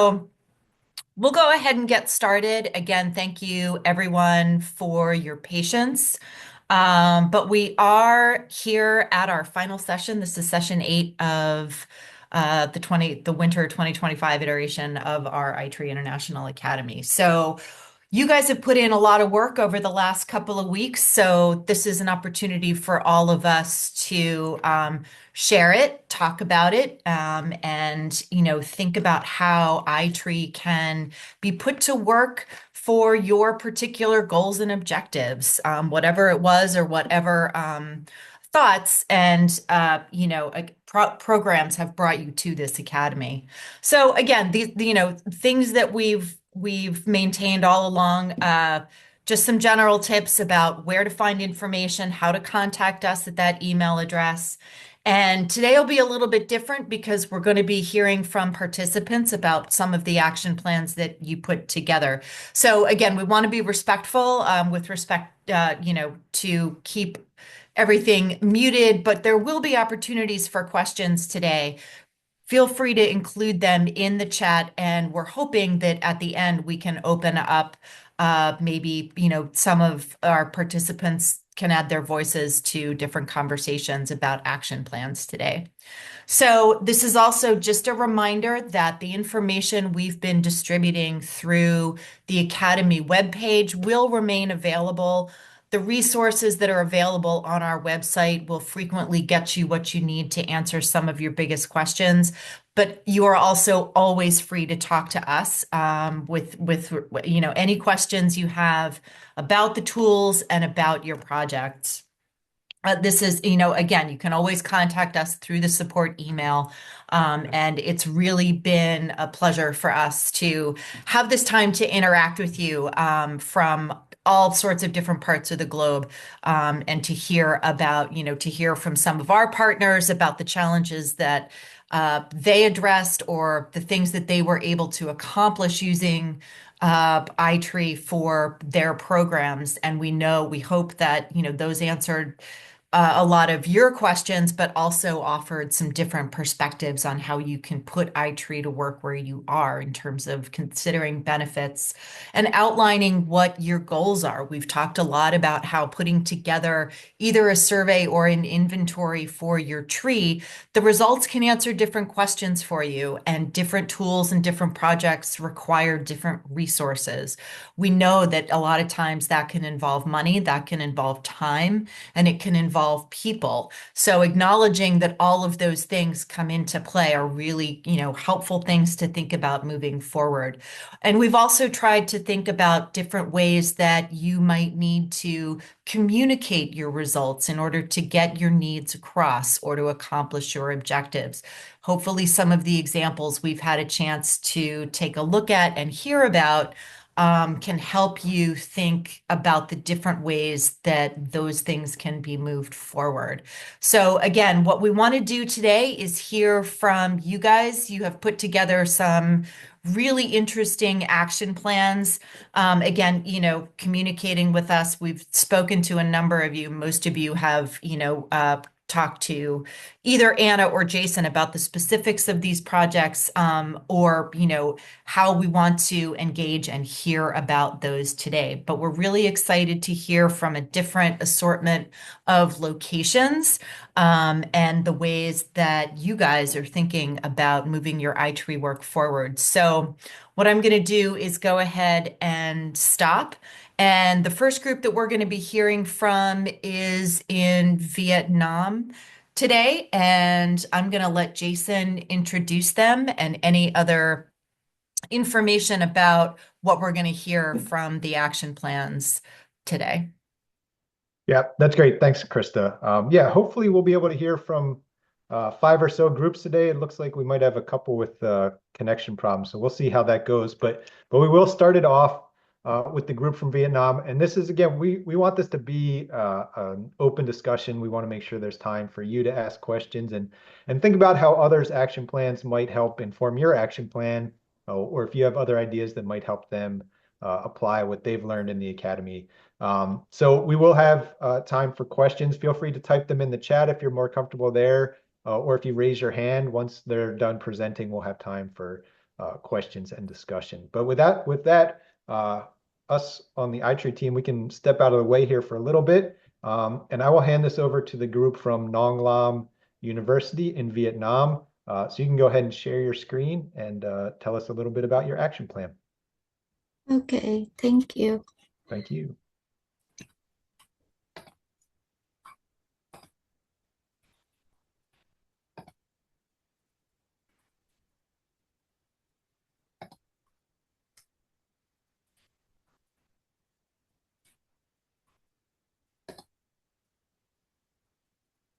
So we'll go ahead and get started. Again, thank you everyone for your patience. But we are here at our final session. This is session 8 of the winter 2025 iteration of our iTree International Academy. So you guys have put in a lot of work over the last couple of weeks, so this is an opportunity for all of us to share it, talk about it, and think about how iTree can be put to work for your particular goals and objectives, whatever it was or whatever thoughts and programs have brought you to this academy. So again, these things that we've maintained all along. Just some general tips about where to find information, how to contact us at that email address. And today will be a little bit different because we're going to be hearing from participants about some of the action plans that you put together. So again, we want to be respectful with respect, to keep everything muted, but there will be opportunities for questions today. Feel free to include them in the chat, and we're hoping that at the end we can open up maybe, some of our participants can add their voices to different conversations about action plans today. So this is also just a reminder that the information we've been distributing through the Academy webpage will remain available. The resources that are available on our website will frequently get you what you need to answer some of your biggest questions, but you are also always free to talk to us with any questions you have about the tools and about your projects. This is, again, you can always contact us through the support email. And it's really been a pleasure for us to have this time to interact with you from all sorts of different parts of the globe, and to hear about, to hear from some of our partners about the challenges that they addressed or the things that they were able to accomplish using iTree for their programs. And we hope that, those answered a lot of your questions, but also offered some different perspectives on how you can put iTree to work where you are in terms of considering benefits and outlining what your goals are. We've talked a lot about how putting together either a survey or an inventory for your tree, the results can answer different questions for you, and different tools and different projects require different resources. We know that a lot of times that can involve money, that can involve time, and it can involve people. So acknowledging that all of those things come into play are really, helpful things to think about moving forward. And we've also tried to think about different ways that you might need to communicate your results in order to get your needs across or to accomplish your objectives. Hopefully, some of the examples we've had a chance to take a look at and hear about can help you think about the different ways that those things can be moved forward. So again, what we want to do today is hear from you guys. You have put together some really interesting action plans. Again, communicating with us. We've spoken to a number of you. Most of you have, talked to either Anna or Jason about the specifics of these projects, or how we want to engage and hear about those today. But we're really excited to hear from a different assortment of locations, and the ways that you guys are thinking about moving your iTree work forward. So what I'm going to do is go ahead and stop. And the first group that we're going to be hearing from is in Vietnam today. And I'm going to let Jason introduce them and any other information about what we're going to hear from the action plans today. Yeah, that's great. Thanks, Krista. Yeah, hopefully we'll be able to hear from 5 or so groups today. It looks like we might have a couple with connection problems, so we'll see how that goes. But we will start it off with the group from Vietnam. And this is, again, we want this to be an open discussion. We want to make sure there's time for you to ask questions and think about how others' action plans might help inform your action plan, or if you have other ideas that might help them apply what they've learned in the academy. So we will have time for questions. Feel free to type them in the chat if you're more comfortable there, or if you raise your hand once they're done presenting, we'll have time for questions and discussion. But with that, us on the iTree team, we can step out of the way here for a little bit. And I will hand this over to the group from Nong Lam University in Vietnam. So you can go ahead and share your screen and tell us a little bit about your action plan. Okay, thank you. Thank you.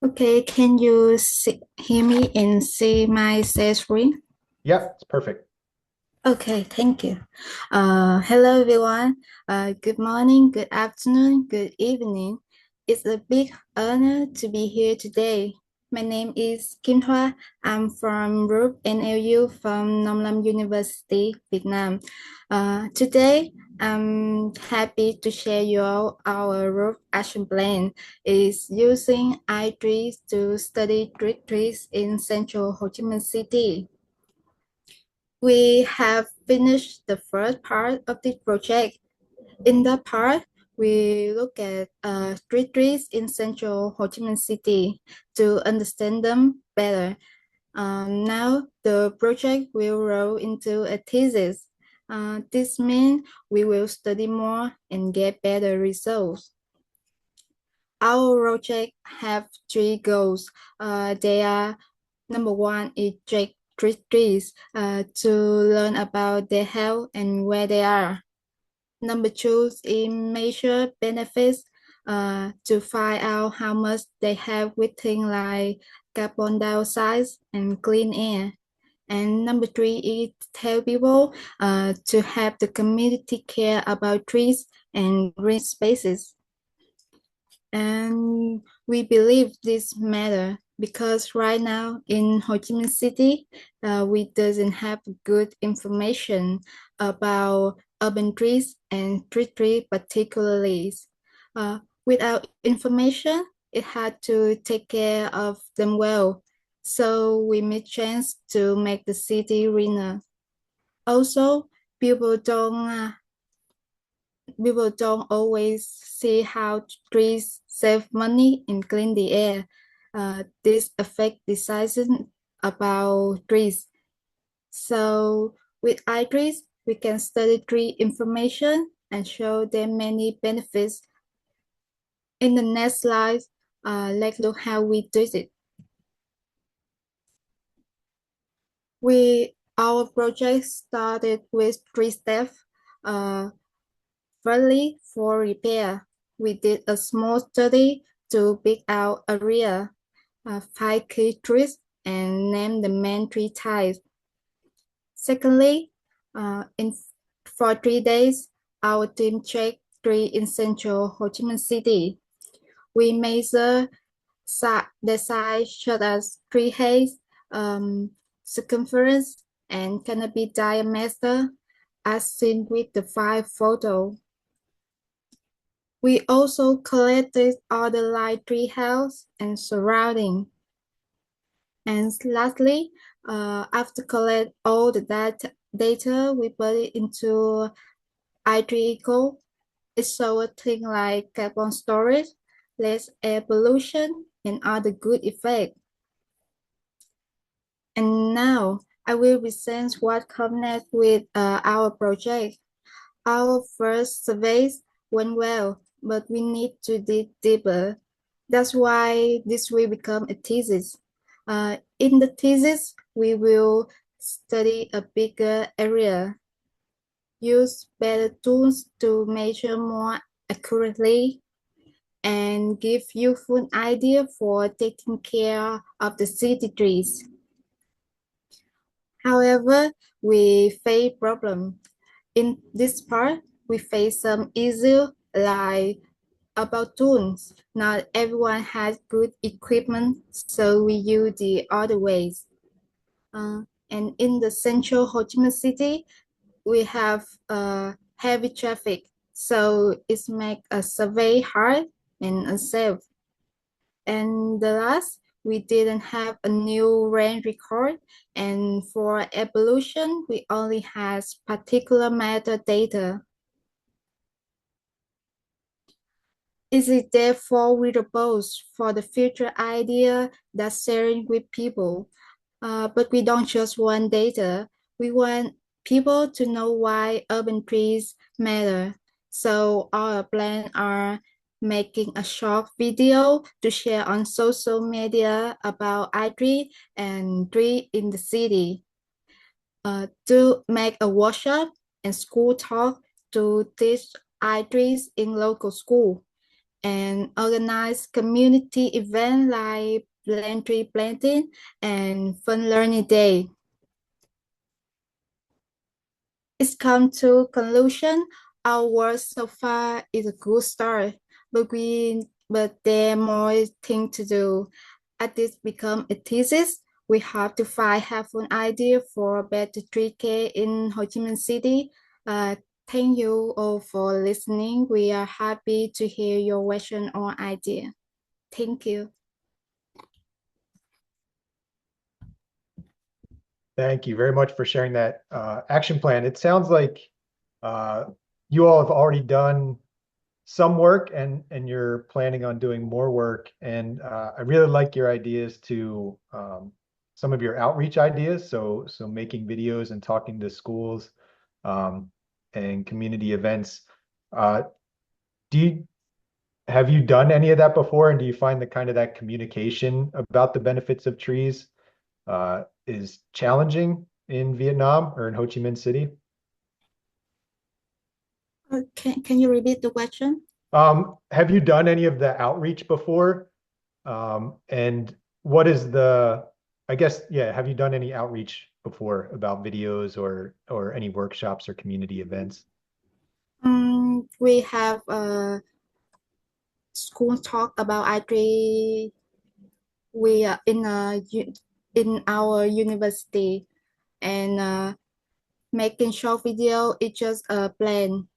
Okay, can you hear me and see my share screen? Yep, it's perfect. Okay, thank you. Hello everyone. Good morning, good afternoon, good evening. It's a big honor to be here today. My name is Kim Hoa. I'm from Group NLU from Nông Lâm University, Vietnam. Today, I'm happy to share our group action plan is using iTrees to study street trees in central Ho Chi Minh City. We have finished the first part of the project. In that part, we look at street trees in central Ho Chi Minh City to understand them better. Now the project will roll into a thesis. This means we will study more and get better results. Our project have three goals. They are number one is check trees to learn about their health and where they are. Number two is measure benefits to find out how much they have with things like carbon dioxide and clean air. And number three is tell people to have the community care about trees and green spaces. And we believe this matter because right now in Ho Chi Minh City, we doesn't have good information about urban trees and street tree particularly. Without information, it had to take care of them well. So we made chance to make the city greener. Also, people don't always see how trees save money and clean the air. This affect decisions about trees. So with iTrees, we can study tree information and show them many benefits. In the next slide, let's look how we do it. Our project started with three steps. Firstly, for repair, we did a small study to pick out area, 5 key trees, and name the main tree types. Secondly, for 3 days, our team checked tree in central Ho Chi Minh City. We measure the size such as tree height, circumference, and canopy diameter as seen with the 5 photos. We also collected all the light tree house and surrounding. And lastly, after collect all the data, we put it into iTree Eco. It shows things like carbon storage, less air pollution, and other good effects. And now I will present what connect with our project. Our first surveys went well, but we need to dig deeper. That's why this will become a thesis. In the thesis, we will study a bigger area, use better tools to measure more accurately, and give useful idea for taking care of the city trees. However, we face problem. In this part, we face some issue like about tools. Not everyone has good equipment, so we use the other ways. And in the central Ho Chi Minh City, we have heavy traffic, so it makes a survey hard and unsafe. And the last, we didn't have a new range record, and for evolution, we only had particular matter data. Is it therefore readable for the future idea that sharing with people? But we don't just want data. We want people to know why urban trees matter. So our plan are making a short video to share on social media about iTree and tree in the city. To make a workshop and school talk to teach iTrees in local school and organize community events like plant tree planting and fun learning day. It's come to conclusion. Our work so far is a good start, but there are more things to do. As this become a thesis, we have to find helpful idea for better tree care in Ho Chi Minh City. Thank you all for listening. We are happy to hear your question or idea. Thank you. Thank you very much for sharing that action plan. It sounds like you all have already done some work and you're planning on doing more work. And I really like your ideas to some of your outreach ideas. So making videos and talking to schools and community events. Have you done any of that before? And do you find the kind of that communication about the benefits of trees is challenging in Vietnam or in Ho Chi Minh City? Can you repeat the question? Have you done any of the outreach before? And what is I guess, yeah, have you done any outreach before about videos or any workshops or community events? We have a school talk about iTree. We are in our university and making short video. It's just a plan.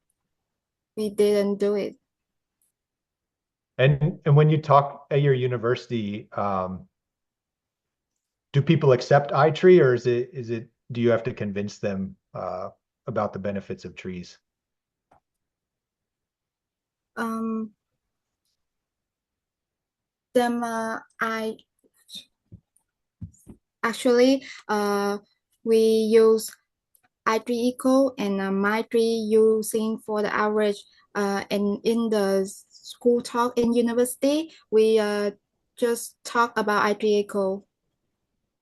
We didn't do it. And when you talk at your university, do people accept iTree or do you have to convince them about the benefits of trees? I actually we use iTree Eco and MyTree using for the average. And in the school talk in university, we just talk about iTree Eco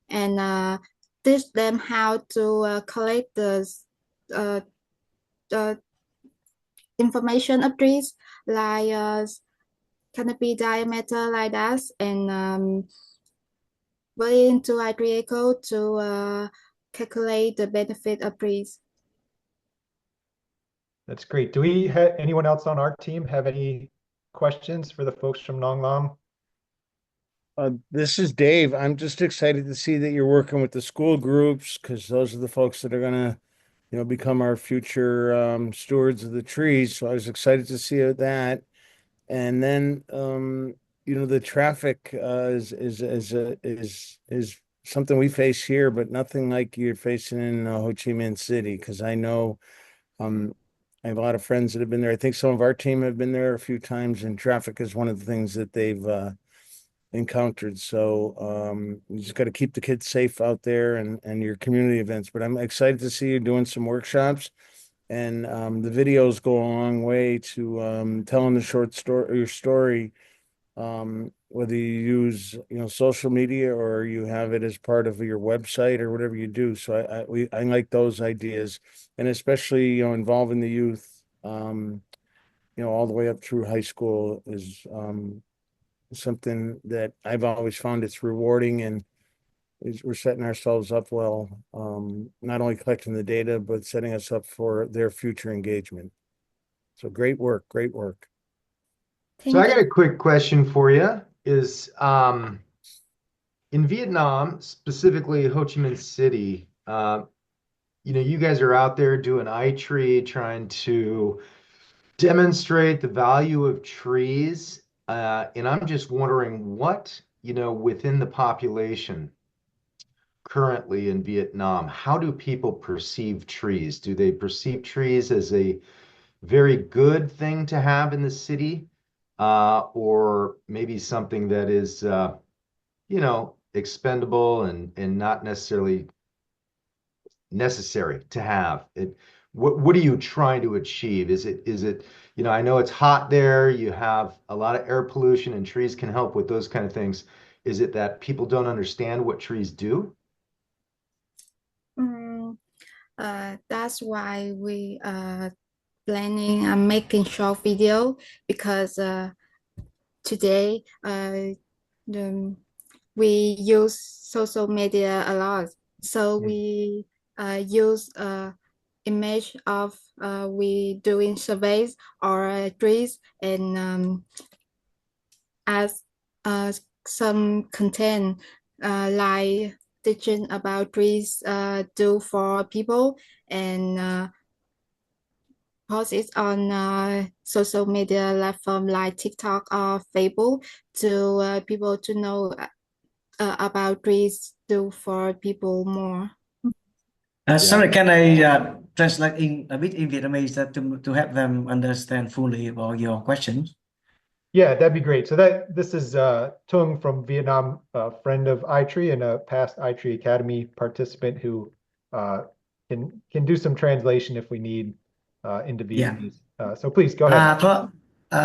and teach them how to collect the information of trees like canopy diameter like that and put it into iTree Eco to calculate the benefit of trees. That's great. Do we have anyone else on our team have any questions for the folks from Nong Lam? This is Dave. I'm just excited to see that you're working with the school groups because those are the folks that are gonna, become our future stewards of the trees. So I was excited to see that. And then the traffic is something we face here, but nothing like you're facing in Ho Chi Minh City because I know I have a lot of friends that have been there. I think some of our team have been there a few times, and traffic is one of the things that they've encountered. So you just got to keep the kids safe out there and your community events. But I'm excited to see you doing some workshops. And the videos go a long way to telling the short story, your story, whether you use social media or you have it as part of your website or whatever you do. So I like those ideas, and especially involving the youth, all the way up through high school is something that I've always found it's rewarding and we're setting ourselves up well, not only collecting the data, but setting us up for their future engagement. So great work, great work. So I got a quick question for you is in Vietnam, specifically Ho Chi Minh City, you guys are out there doing iTree, trying to demonstrate the value of trees. And I'm just wondering what within the population currently in Vietnam, how do people perceive trees? Do they perceive trees as a very good thing to have in the city, or maybe something that is, expendable and not necessarily necessary to have? What are you trying to achieve? Is it, I know it's hot there, you have a lot of air pollution and trees can help with those kind of things. Is it that people don't understand what trees do? Mm, that's why we planning and making short video because today we use social media a lot. So Mm. we use image of we doing surveys or trees and as some content like teaching about trees do for people and post it on social media platform like TikTok or Facebook to people to know about trees do for people more. Sorry, can I translate in a bit in Vietnamese to help them understand fully about your questions? Yeah, that'd be great. So this is Tung from Vietnam, a friend of iTree and a past iTree Academy participant who uh, can do some translation if we need into Dạ. Vietnamese. So please go ahead.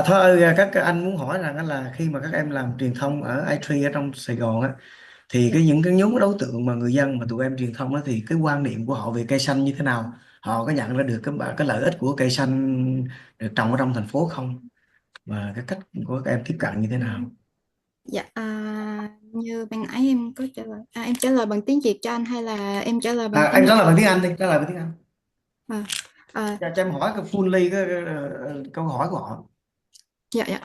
Thôi ơi, các anh muốn hỏi rằng á là khi mà các em làm truyền thông ở iTree ở trong Sài Gòn á, thì những cái nhóm đối tượng mà người dân mà tụi em truyền thông á, thì cái quan niệm của họ về cây xanh như thế nào? Họ có nhận ra được cái lợi ích của cây xanh được trồng ở trong thành phố không? Và cái cách của các em tiếp cận như thế nào? Dạ, như ban nãy em có trả lời, em trả lời bằng tiếng Việt cho anh hay là em trả lời bằng Em tiếng trả lời bằng tiếng Anh đi, trả lời bằng tiếng Anh. Việt? Cho em hỏi cái fully câu hỏi của họ. Yeah, yeah.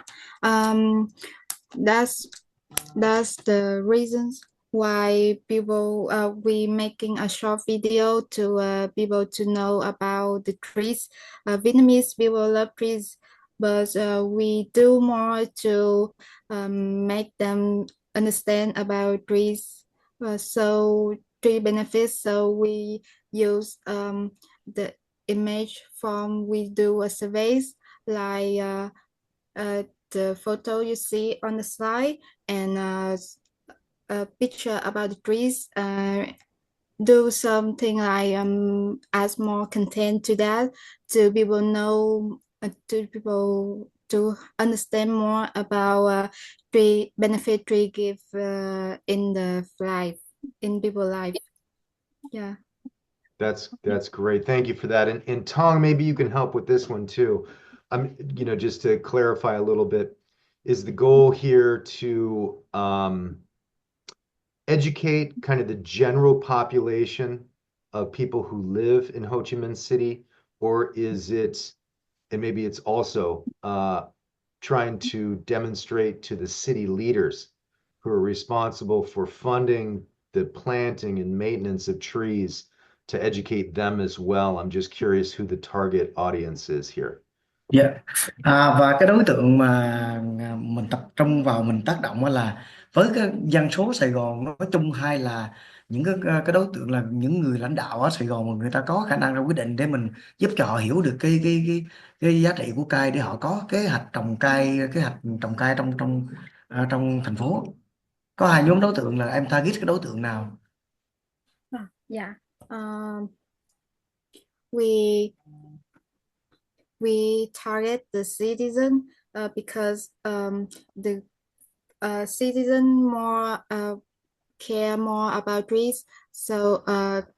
That's the reasons why people we making a short video to people to know about the trees. Vietnamese people love trees, but we do more to make them understand about trees. So tree benefits. So we use the image from we do a surveys like the photo you see on the slide and a picture about the trees. Do something like add more content to that to people know to people to understand more about tree benefit tree give in the life in people life. Yeah. That's great. Thank you for that. And Tong, maybe you can help with this one too. Just to clarify a little bit, is the goal here to educate kind of the general population of people who live in Ho Chi Minh City, or is it, and maybe it's also trying to demonstrate to the city leaders who are responsible for funding the planting and maintenance of trees to educate them as well? I'm just curious who the target audience is here. Dạ. Và cái đối tượng mà mình tập trung vào mình tác động á là với cái dân số Sài Gòn nói chung hay là những cái đối tượng là những người lãnh đạo ở Sài Gòn mà người ta có khả năng ra quyết định để mình giúp cho họ hiểu được cái giá trị của cây để họ có kế hoạch trồng cây trong trong thành phố. Có hai nhóm đối tượng là em target cái đối tượng nào? Yeah. We target the citizen because the citizen more care more about trees. So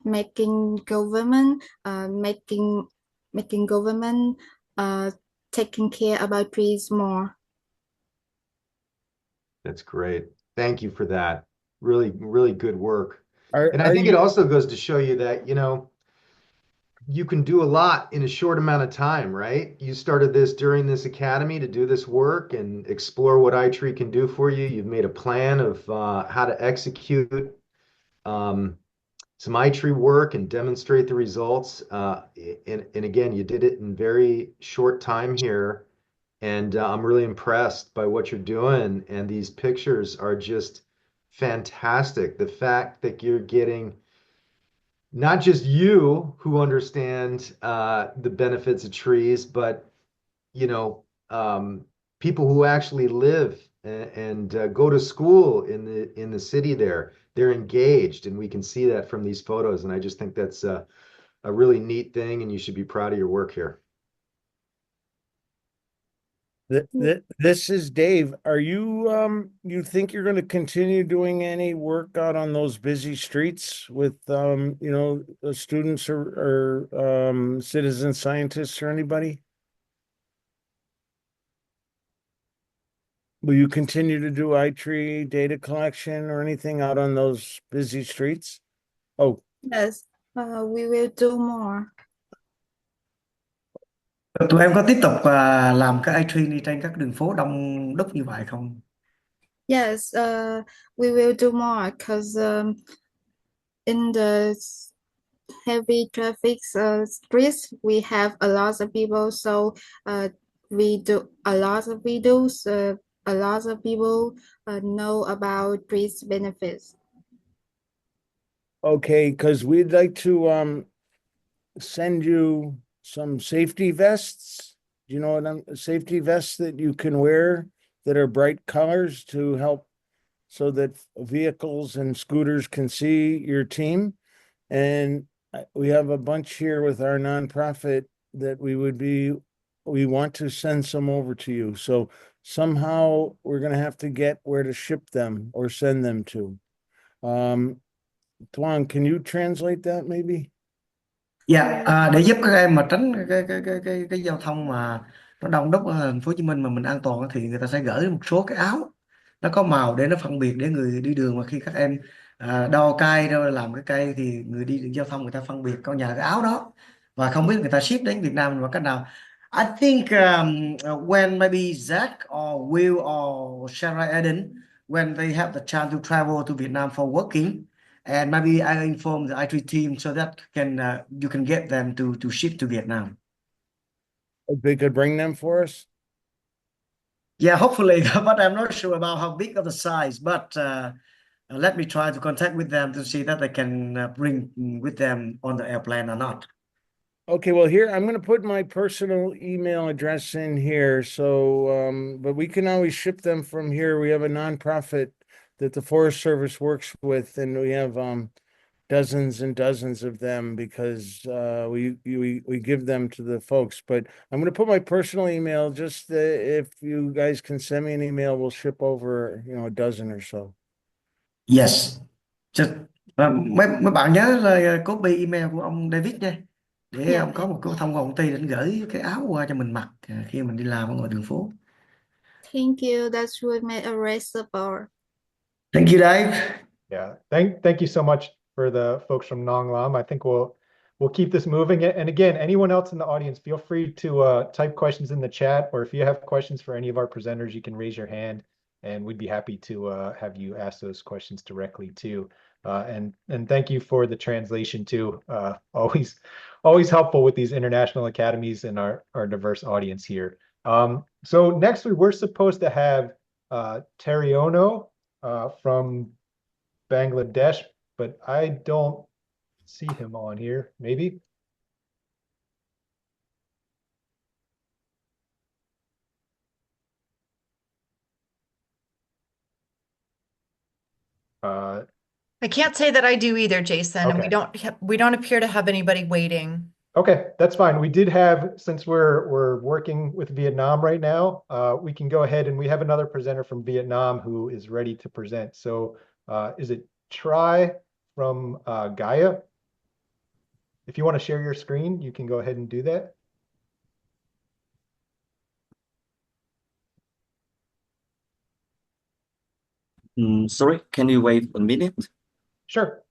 making government taking care about trees more. That's great. Thank you for that. Really, really good work. And I Are think you, it also goes to show you that, you can do a lot in a short amount of time, right? You started this during this academy to do this work and explore what iTree can do for you. You've made a plan of how to execute some iTree work and demonstrate the results. And again, you did it in very short time here. And I'm really impressed by what you're doing. And these pictures are just fantastic. The fact that you're getting not just you who understand the benefits of trees, but you know, people who actually live and go to school in the city there, they're engaged, and we can see that from these photos. And I just think that's a really neat thing, and you should be proud of your work here. This is Dave. Are you you think you're going to continue doing any work out on those busy streets with you know, the students or citizen scientists or anybody? Will you continue to do iTree data collection or anything out on those busy streets? Oh, Yes, we will do more. Tụi em có tiếp tục làm cái iTree trên các đường phố đông đúc như vậy không? Yes, we will do more because in the heavy traffic streets, we have a lot of people. So we do a lot of videos. A lot of people know about trees benefits. okay, because we'd like to send you some safety vests. Do you know what safety vests that you can wear that are bright colors to help so that vehicles and scooters can see your team. And we have a bunch here with our nonprofit that we want to send some over to you. So somehow we're going to have to get where to ship them or send them to. Tuan, can you translate that maybe? Dạ, để giúp các em mà tránh cái giao thông mà nó đông đúc ở thành phố Hồ Chí Minh mà mình an toàn thì người ta sẽ gửi một số cái áo nó có màu để nó phân biệt để người đi đường mà khi các em đo cây rồi làm cái cây thì người đi đường giao thông người ta phân biệt con nhờ cái áo đó, và không biết người ta ship đến Việt Nam bằng cách nào. I think when maybe Zach or Will or Sarah Eden, when they have the chance to travel to Vietnam for working, and maybe I inform the IT team so that can you can get them to ship to Vietnam. They could bring them for us? Yeah, hopefully, but I'm not sure about how big of the size. But let me try to contact with them to see that they can bring with them on the airplane or not. Okay, well, here I'm going to put my personal email address in here. So, but we can always ship them from here. We have a nonprofit that the Forest Service works with, and we have dozens and dozens of them because we give them to the folks. But I'm going to put my personal email. Just if you guys can send me an email, we'll ship over, you know, a dozen or so. Yes. Just, mấy bạn nhớ là copy email của ông David nha, để Yeah. ông có một cái thông qua công ty để anh gửi cái áo qua cho mình mặc khi mình đi làm ở ngoài đường phố. Thank you. That would make a possible. Thank you, Dave. Yeah, thank you so much for the folks from Nong Lam. I think we'll keep this moving. And again, anyone else in the audience, feel free to type questions in the chat, or if you have questions for any of our presenters, you can raise your hand, and we'd be happy to have you ask those questions directly too. And thank you for the translation too. Always helpful with these international academies and our diverse audience here. So next we were supposed to have Teriono from Bangladesh, but I don't see him on here. Maybe. I can't say that I do either, Jason, and Okay. we don't appear to have anybody waiting. Okay, that's fine. We did have, since we're working with Vietnam right now, we can go ahead and we have another presenter from Vietnam who is ready to present. So is it Try from Gaia? If you want to share your screen, you can go ahead and do that. Sorry, can you wait a minute? Sure.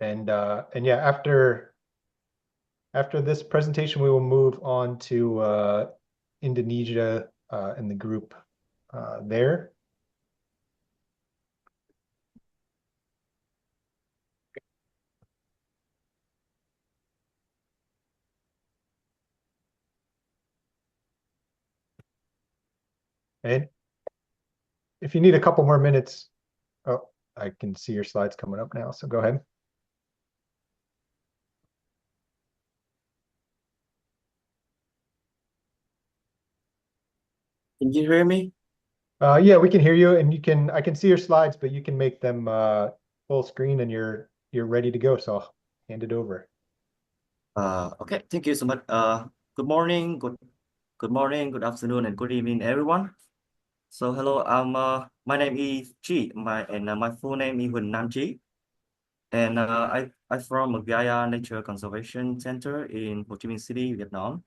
And yeah, after this presentation, we will move on to Indonesia and the group there. And if you need a couple more minutes, oh, I can see your slides coming up now, so go ahead. Can you hear me? Yeah, we can hear you, and I can see your slides, but you can make them full screen and you're ready to go, so I'll hand it over. Okay, thank you so much. Good morning, good afternoon, and good evening, everyone. So hello, my name is Chi, my full name is Huỳnh Nam Chi, and I from Gaia Nature Conservation Center in Ho Chi Minh City, Vietnam.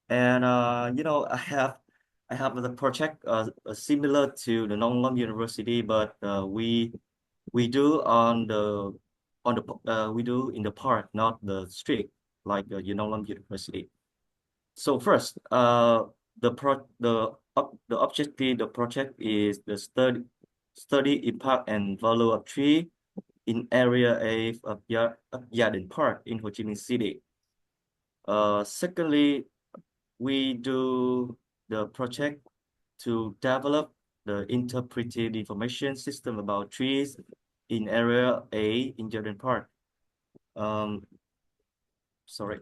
And I have the project similar to the Nông Lâm University, but we do we do in the park, not the street, like Nông Lâm University. So first, the objective the project is the study impact and value of tree in area A of Gia Đình Park in Ho Chi Minh City. Secondly, we do the project to develop the interpretive information system about trees in area A in Gia Đình Park. Sorry.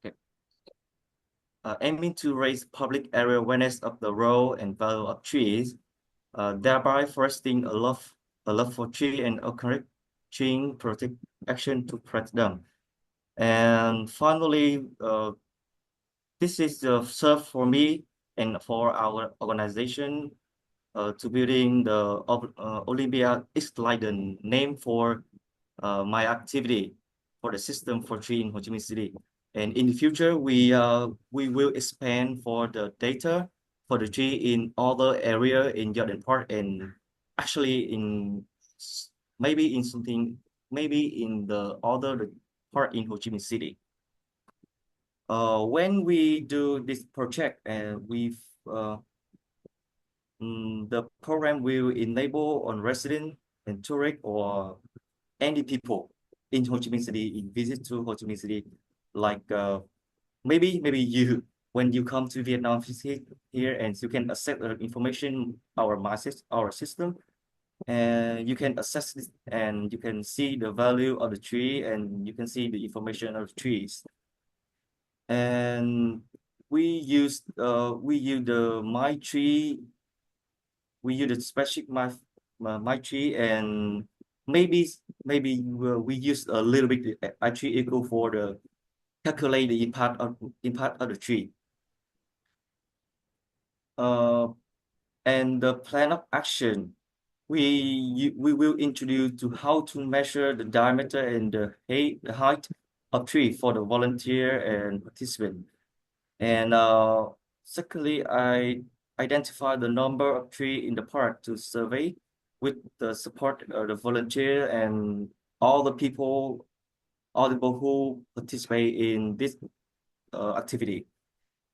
Okay. Aiming to raise public area awareness of the role and value of trees, thereby fostering a love for tree and encouraging protect action to protect them. And finally, this is serve for me and for our organization to building the Olympia X-Leiden name for my activity for the system for tree in Ho Chi Minh City. And in the future, we will expand for the data for the tree in other area in Gia Đình Park, and actually maybe in the other part in Ho Chi Minh City. When we do this project, and the program will enable on resident and tourist or any people in Ho Chi Minh City in visit to Ho Chi Minh City, like maybe you, when you come to Vietnam visit here, and you can access the information our system, and you can access this, and you can see the value of the tree, and you can see the information of the trees. And we use the My Tree. We use the specific My Tree, and maybe we use a little bit tree equal for the calculate the impact of the tree. And the plan of action, we will introduce to how to measure the diameter and the height of tree for the volunteer and participant. And secondly, I identify the number of trees in the park to survey with the support of the volunteer and all the people who participate in this activity,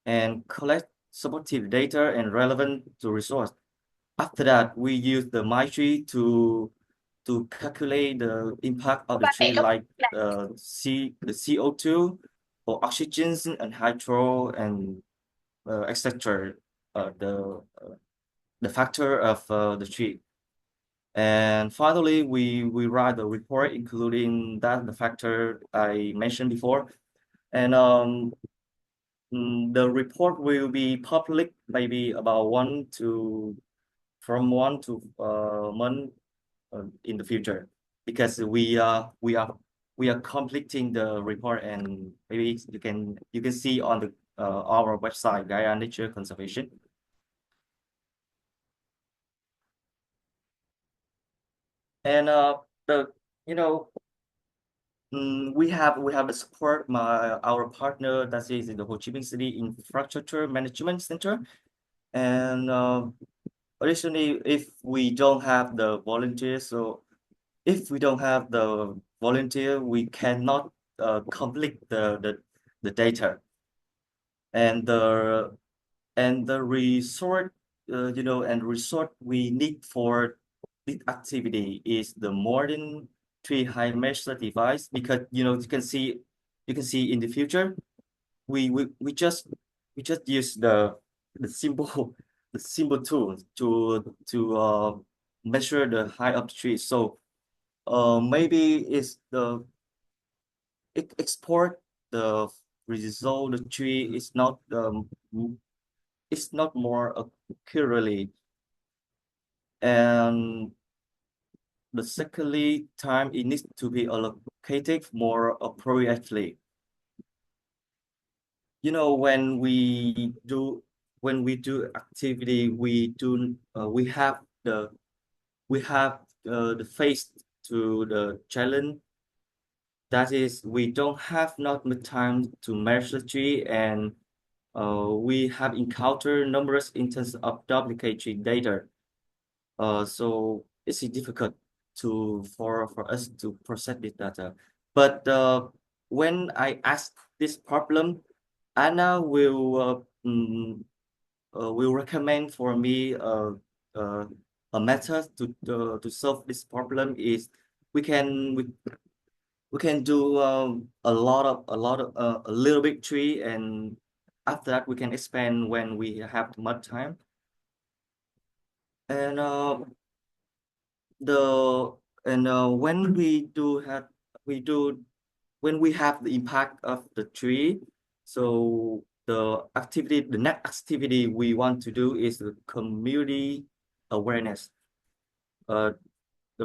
and collect supportive data and relevant to resource. After that, we use the My Tree to calculate the impact of the tree, like the CO2 or oxygen and hydro and etc. The factor of the tree. And finally, we write the report including the factor I mentioned before. And the report will be public maybe about 1 to month in the future, because we are completing the report, and maybe you can see on the our website, Gaia Nature Conservation. And we have the support our partner that is in the Ho Chi Minh City Infrastructure Management Center. And additionally, if we don't have the volunteers, we cannot complete the data. And and the resort, and resort we need for this activity is the modern tree high measure device, because you can see in the future we just use the simple the simple tool to measure the height of the tree. So maybe it's the export the result the tree is not it's not more accurately, and the secondly time it needs to be allocated more appropriately. When we do activity, we have the face to the challenge. That is, we don't have not much time to measure tree, and we have encountered numerous instances of duplicate data. So it's difficult for us to process this data. But when I ask this problem, Anna will recommend for me a method to solve this problem. Is we can do a little bit tree, and after that we can expand when we have much time. And when we have the impact of the tree, so the next activity we want to do is the community awareness.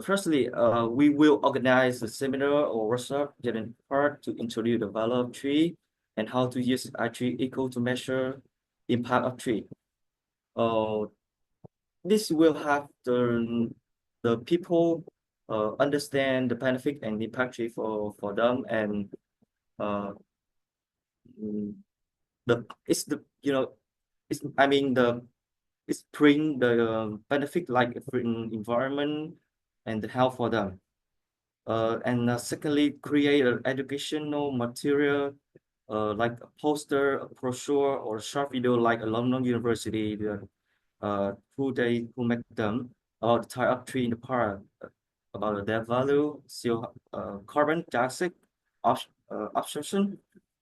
Firstly, we will organize a seminar or workshop in part to introduce the value of tree and how to use tree eco to measure impact of tree. This will have the people understand the benefit and impact tree for them, and it's bring the benefit like environment and the health for them. And secondly, create an educational material like a poster, a brochure, or short video like a London University who make them about the type of tree in the park, about their value, carbon dioxide absorption,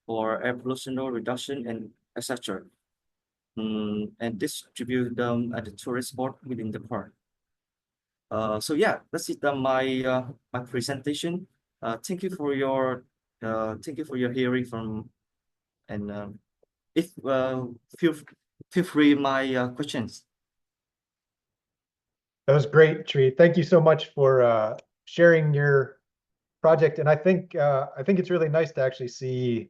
or air pollution reduction, and etc. And distribute them at the tourist spot within the park. So yeah, that's it. My presentation. Thank you for your hearing from, and if feel free my questions. That was great, Tree. Thank you so much for sharing your project. And I think it's really nice to actually see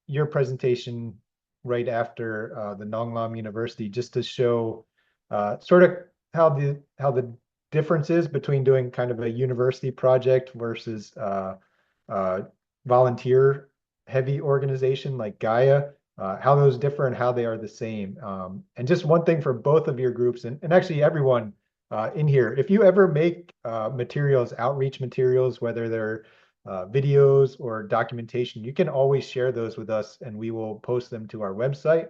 your presentation right after the Nong Lam University, just to show sort of how the difference is between doing kind of a university project versus volunteer heavy organization like Gaia, how those differ and how they are the same. And just one thing for both of your groups, and actually everyone in here, if you ever make materials, outreach materials, whether they're videos or documentation, you can always share those with us and we will post them to our website.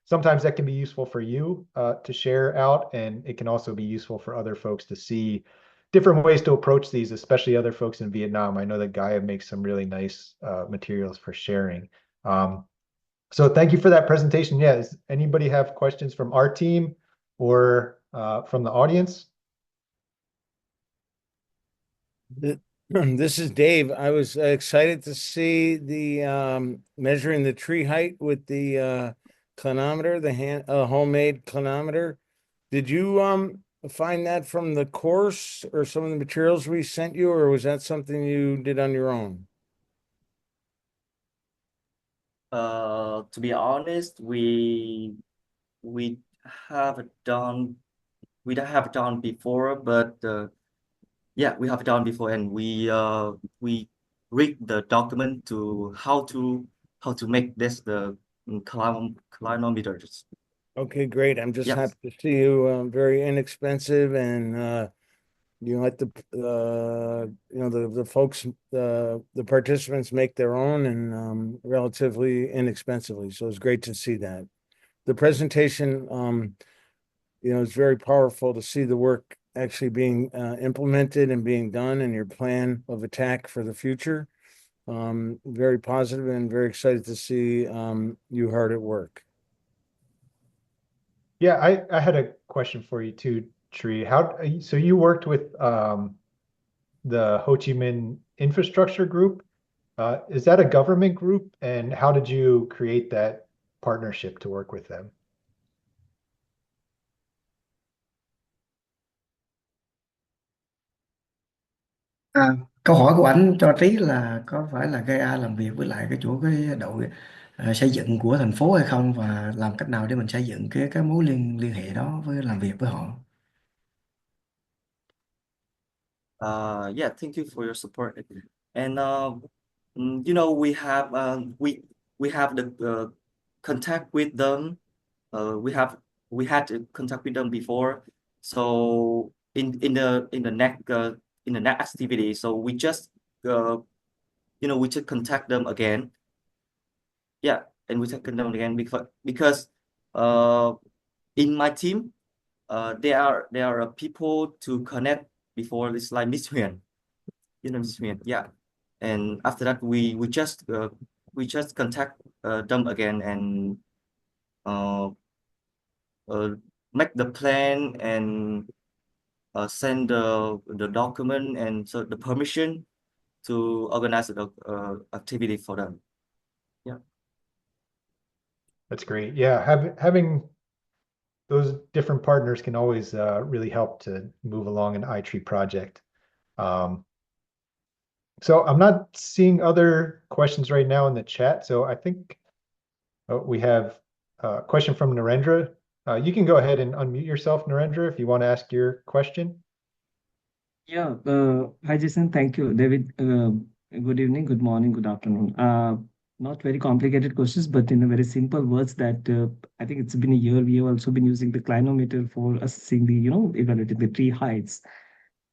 Sometimes that can be useful for you to share out, and it can also be useful for other folks to see different ways to approach these, especially other folks in Vietnam. I know that Gaia makes some really nice materials for sharing. So thank you for that presentation. Yeah, does anybody have questions from our team or from the audience? This is Dave. I was excited to see the measuring the tree height with the clinometer, the homemade clinometer. Did you find that from the course or some of the materials we sent you, or was that something you did on your own? To be honest, we have done before, but yeah, we have done before, and we read the document to how to make this the clinometers. Okay, great. I'm just Yes. happy to see you. Very inexpensive, and you let the the folks, the participants make their own, and relatively inexpensively. So it's great to see that. the presentation, it's very powerful to see the work actually being implemented and being done and your plan of attack for the future. Very positive and very excited to see you hard at work. Yeah, I had a question for you too, Tree. So you worked with the Ho Chi Minh Infrastructure Group. Is that a government group? And how did you create that partnership to work with them? Câu hỏi của anh cho Trí là có phải là Gaia làm việc với lại cái đội xây dựng của thành phố hay không, và làm cách nào để mình xây dựng cái mối liên hệ đó với làm việc với họ. Yeah, thank you for your support. And we have the contact with them. We had contact with them before. So in the next activity, so we just contact them again. Yeah, and we contact them again because in my team, there are people to connect before this like Miss Huyền, Miss Huyền, yeah. And after that, we just contact them again and make the plan and send the document and so the permission to organize the activity for them. Yeah. That's great. Yeah, having those different partners can always really help to move along an iTree project. So I'm not seeing other questions right now in the chat. So I think we have a question from Narendra. You can go ahead and unmute yourself, Narendra, if you want to ask your question. Yeah, hi Jason, thank you. David, good evening, good morning, good afternoon. Not very complicated questions, but in a very simple words that I think it's been a year. We have also been using the clinometer for assessing the, evaluating the tree heights.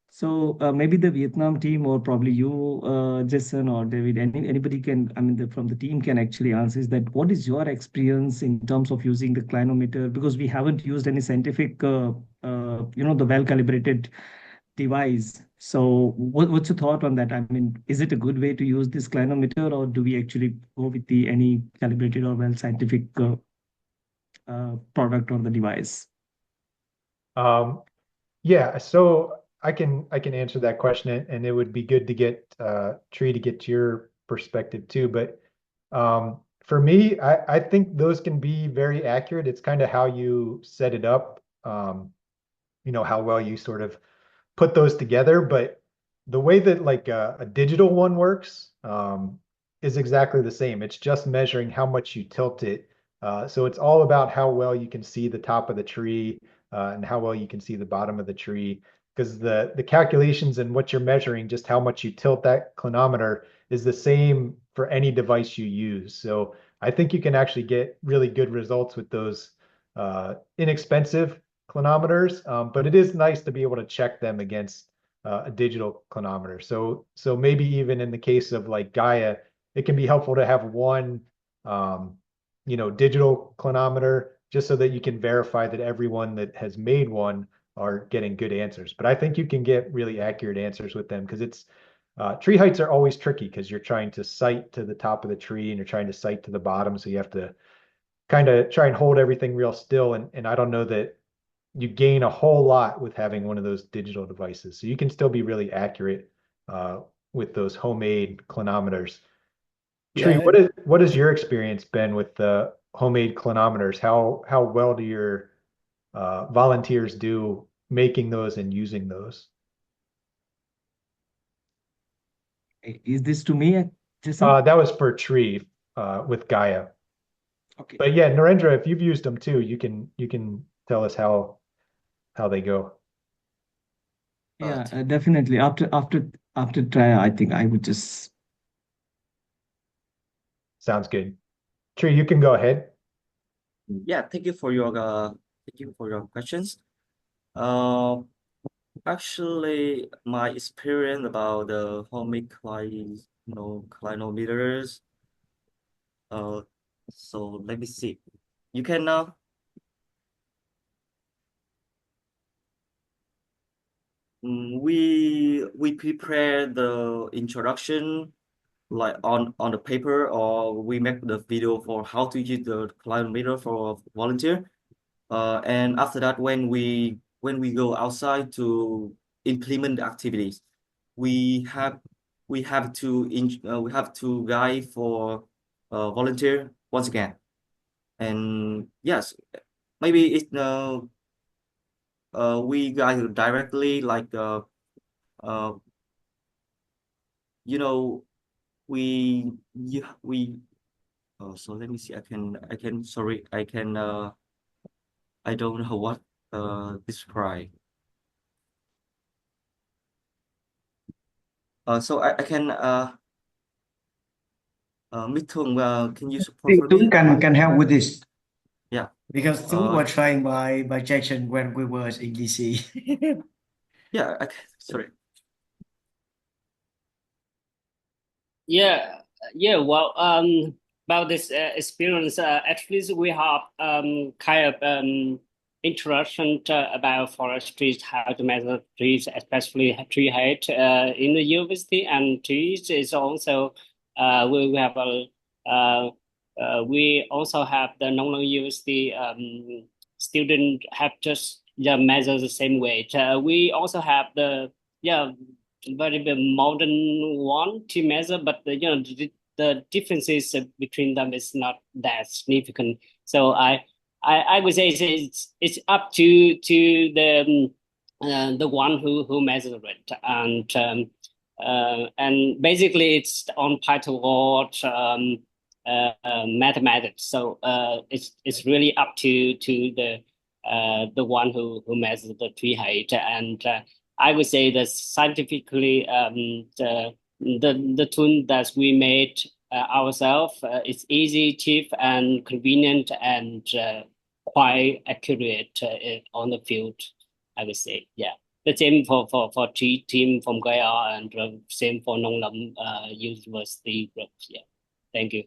So maybe the Vietnam team or probably you, Jason or David, anybody can, from the team can actually answer is that what is your experience in terms of using the clinometer? Because we haven't used any scientific, the well-calibrated device. So what's your thought on that? Is it a good way to use this clinometer, or do we actually go with any calibrated or well scientific product or the device? Yeah, so I can answer that question, and it would be good to get Tree to get your perspective too. But for me, I think those can be very accurate. It's kind of how you set it up, how well you sort of put those together. But the way that like a digital one works is exactly the same. It's just measuring how much you tilt it. So it's all about how well you can see the top of the tree and how well you can see the bottom of the tree. Because the calculations and what you're measuring, just how much you tilt that clinometer, is the same for any device you use. So I think you can actually get really good results with those inexpensive clinometers, but it is nice to be able to check them against a digital clinometer. So maybe even in the case of like Gaia, it can be helpful to have one digital clinometer just so that you can verify that everyone that has made one are getting good answers. But I think you can get really accurate answers with them because it's tree heights are always tricky because you're trying to sight to the top of the tree and you're trying to sight to the bottom. So you have to kind of try and hold everything real still. And I don't know that you gain a whole lot with having one of those digital devices. So you can still be really accurate with those homemade clinometers. Tree, Yeah. what has your experience been with the homemade clinometers? How well do your volunteers do making those and using those? Is this to me, Jason? That was for Tree with Gaia. Okay. But yeah, Narendra, if you've used them too, you can tell us how they go. Yeah, definitely. After trial, I think I would just. Sounds good. Tree, you can go ahead. Yeah, thank you for your questions. Actually, my experience about the homemade clinometers. So let me see. You can we prepare the introduction like on the paper, or we make the video for how to use the clinometer for volunteer. And after that, when we go outside to implement the activities, we have we have to guide for volunteer once again. And yes, maybe it's we guide directly like uh you know we so let me see, I can sorry, I don't know what describe. So I can Mitthung, can you support Thì for Tuấn me? can help with this Yeah. because Tuấn Uh, was trying by Jackson when we were in DC. yeah, sorry. Yeah, yeah. Well, about this experience, at least we have kind of introduction about forestry, how to measure trees, especially tree height in the university, and trees is also we have a we also have the Nông Lâm University student have just measure the same weight. We also have the yeah very modern one to measure, but the differences between them is not that significant. So I would say it's up to the one who measures it, and basically it's on Pythagore mathematics. So it's really up to the one who measures the tree height, and I would say that scientifically, the tool that we made ourselves, it's easy, cheap, and convenient, and quite accurate on the field. I would say, yeah. The same for team from Gaia, and same for Nông Lâm University group. Yeah. Thank you.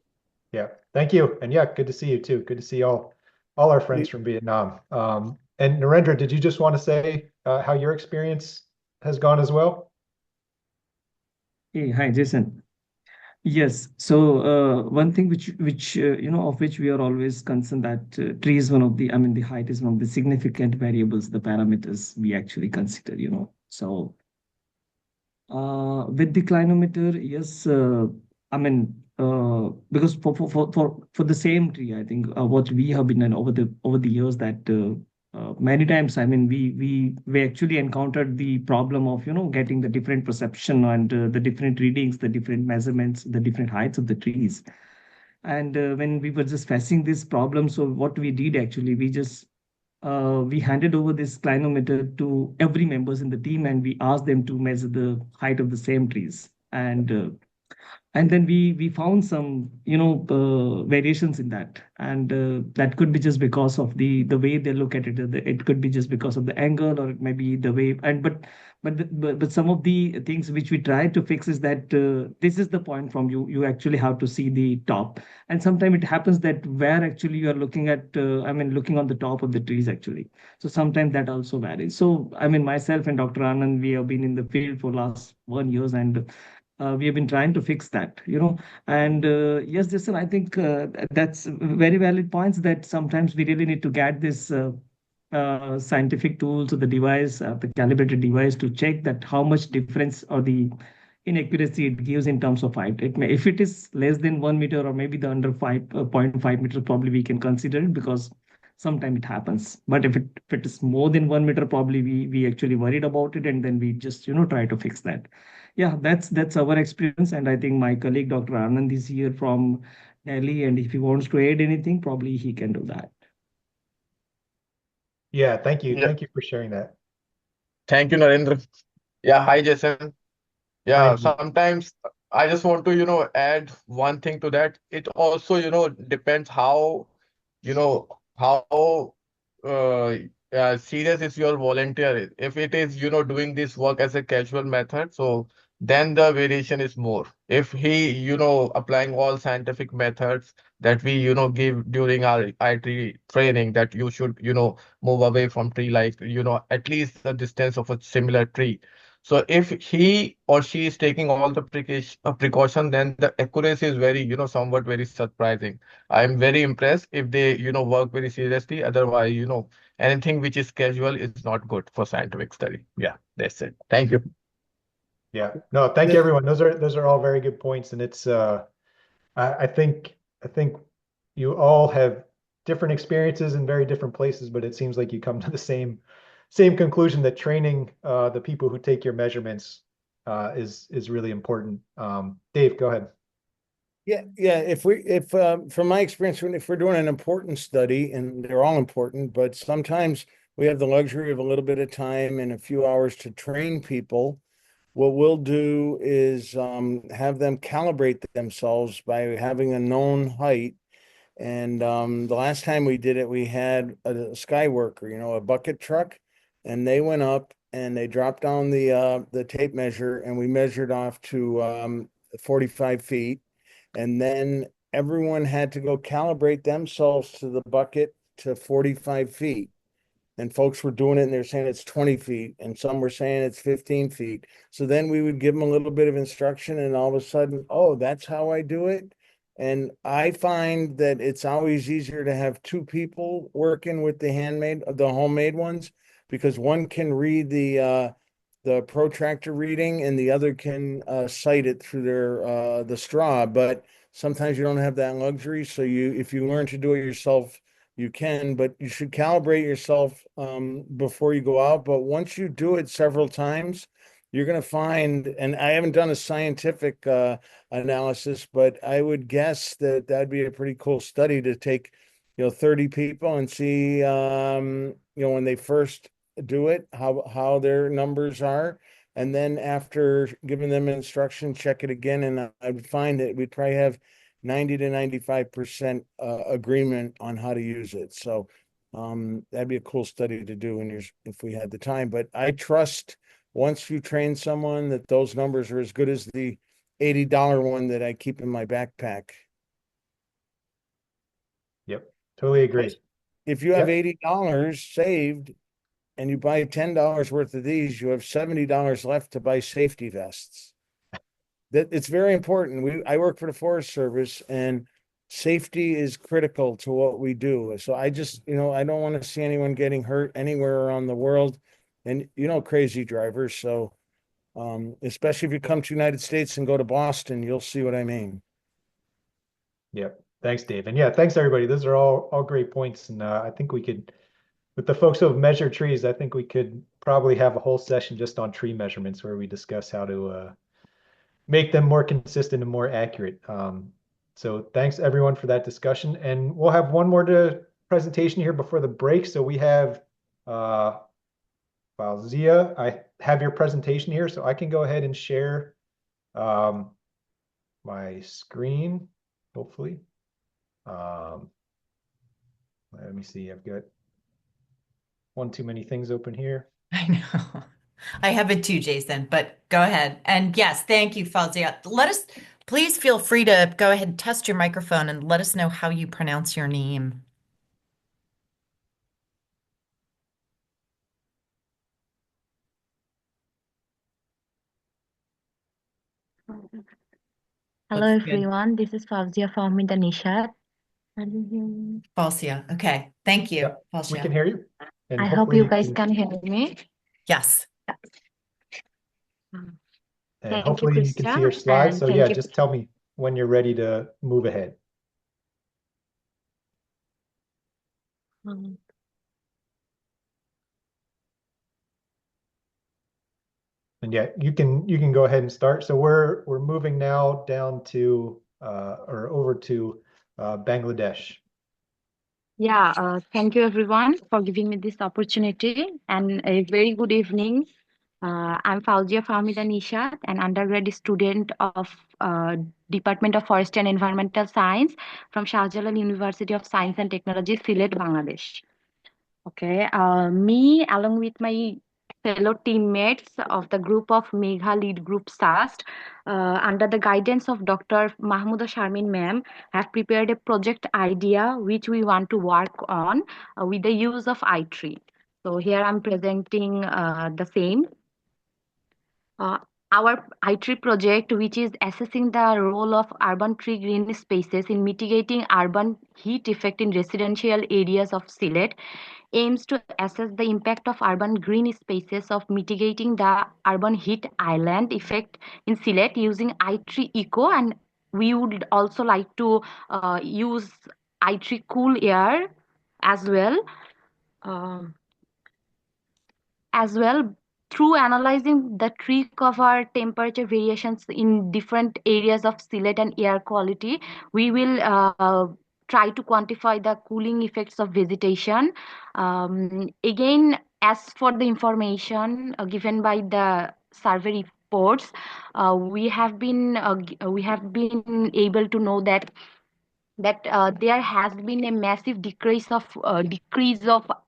Yeah, thank you. And yeah, good to see you too. Good to see all our friends from Vietnam. And Narendra, did you just want to say how your experience has gone as well? Hey, hi, Jason. Yes. So one thing which of which we are always concerned, that tree is one of the, I mean, the height is one of the significant variables, the parameters we actually consider. So with the clinometer, yes, I mean, because for the same tree, I think what we have been done over the years, that many times, I mean, we actually encountered the problem of getting the different perception, and the different readings, the different measurements, the different heights of the trees. And when we were just facing this problem, so what we did actually, we handed over this clinometer to every members in the team, and we asked them to measure the height of the same trees. And then we found some variations in that, and that could be just because of the way they look at it. It could be just because of the angle, or it may be the way. And but some of the things which we try to fix is that this is the point from you actually have to see the top. And sometimes it happens that where actually you are looking at, I mean, looking on the top of the trees actually. So sometimes that also varies. So I mean, myself and Dr. Anand, we have been in the field for last 1 year, and we have been trying to fix that. And yes, Jason, I think that's very valid points, that sometimes we really need to get this scientific tools, or the device, the calibrated device, to check that how much difference or the inaccuracy it gives in terms of height. If it is less than 1 meter, or maybe the under 0.5 meters, probably we can consider it, because sometimes it happens. But if it is more than 1 meter, probably we actually worried about it, and then we just try to fix that. Yeah, that's our experience, and I think my colleague Dr. Anand is here from Delhi, and if he wants to add anything, probably he can do that. Yeah, thank you. Yeah. Thank you for sharing that. Thank you, Narendra. Yeah, hi, Jason. Yeah, Hi. sometimes I just want to, add one thing to that. It also, depends how, how serious is your volunteer. If it is, doing this work as a casual method, so then the variation is more. If he, applying all scientific methods that we, give during our IT training, that you should, move away from tree, like, at least the distance of a similar tree. So if he or she is taking all the precaution, then the accuracy is very, somewhat very surprising. I'm very impressed if they, work very seriously. Otherwise, anything which is casual is not good for scientific study. Yeah, that's it. Thank you. Yeah, no, thank you, everyone. Those are all very good points, and it's I think you all have different experiences in very different places, but it seems like you come to the same conclusion that training the people who take your measurements is really important. Dave, go ahead. Yeah. If from my experience, if we're doing an important study, and they're all important, but sometimes we have the luxury of a little bit of time and a few hours to train people. What we'll do is have them calibrate themselves by having a known height. And the last time we did it, we had a Skyworker, a bucket truck, and they went up and they dropped down the tape measure, and we measured off to 45 feet. And then everyone had to go calibrate themselves to the bucket to 45 feet. And folks were doing it and they're saying it's 20 feet, and some were saying it's 15 feet. So then we would give them a little bit of instruction, and all of a sudden, oh, that's how I do it. And I find that it's always easier to have two people working with the homemade ones, because one can read the protractor reading and the other can sight it through the straw. But sometimes you don't have that luxury. So if you learn to do it yourself, you can, but you should calibrate yourself before you go out. But once you do it several times, you're going to find, and I haven't done a scientific analysis, but I would guess that that'd be a pretty cool study to take, 30 people and see, when they first do it, how their numbers are. And then after giving them instruction, check it again. And I would find that we'd probably have 90 to 95% agreement on how to use it. So that'd be a cool study to do if we had the time. But I trust once you train someone that those numbers are as good as the $80 one that I keep in my backpack. Yep, totally agree. If you have $80 saved and you buy $10 worth of these, you have $70 left to buy safety vests. That it's very important. I work for the Forest Service, and safety is critical to what we do. So I just, I don't want to see anyone getting hurt anywhere around the world, and crazy drivers. So especially if you come to United States and go to Boston, you'll see what I mean. Yep. Thanks, Dave. And yeah, thanks everybody. Those are all great points. And I think we could, with the folks who have measured trees, I think we could probably have a whole session just on tree measurements where we discuss how to make them more consistent and more accurate. So thanks everyone for that discussion. And we'll have one more presentation here before the break. So we have Fauzia, I have your presentation here, so I can go ahead and share my screen, hopefully. Let me see, I've got one too many things open here. I know. I have it too, Jason, but go ahead. And yes, thank you, Fauzia. Please feel free to go ahead and test your microphone and let us know how you pronounce your name. Hello Looks good. everyone, this is Fauzia Fahmida Nishat. Fauzia. Okay, thank you, Yep, we Fauzia. can hear you. And I hope hopefully you guys can hear me. Yes. and Thank you, hopefully you can see Krista, your slides. and So thank yeah, you. just tell me when you're ready to move ahead. Um, And yeah, you can go ahead and start. So we're moving now down to or over to Bangladesh. Thank you everyone for giving me this opportunity, and a very good evening. I'm Fauzia Fahmida Nishat, an undergraduate student of Department of Forestry and Environmental Science from Shahjalan University of Science and Technology, Sylhet, Bangladesh. Okay, me along with my fellow teammates of the group of Megha Lead Group SAST, under the guidance of Dr. Mahmouda Sharmin ma'am, have prepared a project idea which we want to work on with the use of iTree. So here I'm presenting the same. Our iTree project, which is assessing the role of urban tree green spaces in mitigating urban heat effect in residential areas of Sylhet, aims to assess the impact of urban green spaces of mitigating the urban heat island effect in Sylhet using iTree Eco, and we would also like to use iTree Cool Air as well. Um, as well, through analyzing the tree cover temperature variations in different areas of Sylhet and air quality, we will try to quantify the cooling effects of vegetation. Again, as for the information given by the survey reports, we have been able to know that there has been a massive decrease of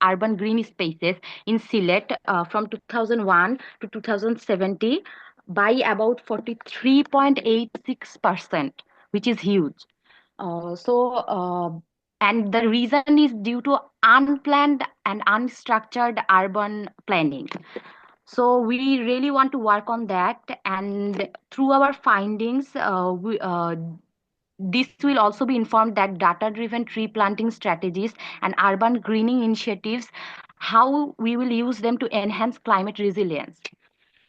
urban green spaces in Sylhet from 2001 to 2070 by about 43.86%, which is huge. And the reason is due to unplanned and unstructured urban planning. So we really want to work on that, and through our findings, this will also be informed that data-driven tree planting strategies and urban greening initiatives, how we will use them to enhance climate resilience.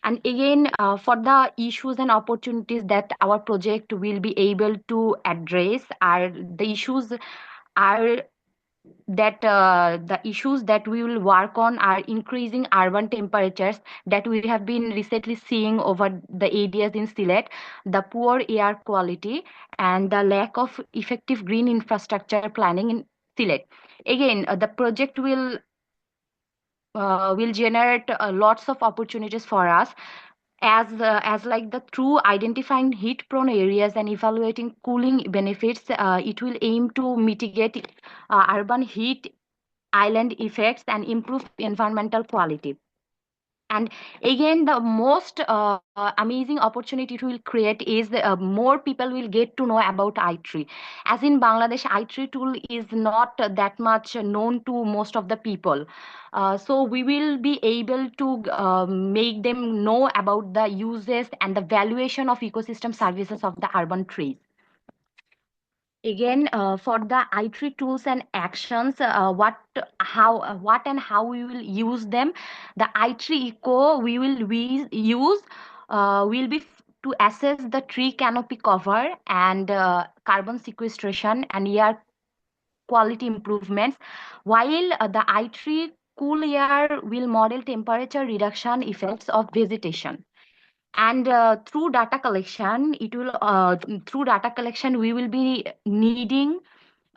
And again, for the issues and opportunities that our project will be able to address, are the issues are that the issues that we will work on are increasing urban temperatures that we have been recently seeing over the areas in Sylhet, the poor air quality, and the lack of effective green infrastructure planning in Sylhet. Again, the project will generate lots of opportunities for us, as like the through identifying heat prone areas and evaluating cooling benefits. It will aim to mitigate urban heat island effects and improve environmental quality. And again, the most amazing opportunity it will create is more people will get to know about iTree. As in Bangladesh, iTree tool is not that much known to most of the people. So we will be able to make them know about the uses and the valuation of ecosystem services of the urban trees. Again, for the iTree tools and actions, what and how we will use them. The iTree Eco use will be to assess the tree canopy cover and carbon sequestration and air quality improvements, while the iTree Cool Air will model temperature reduction effects of vegetation. And through data collection, we will be needing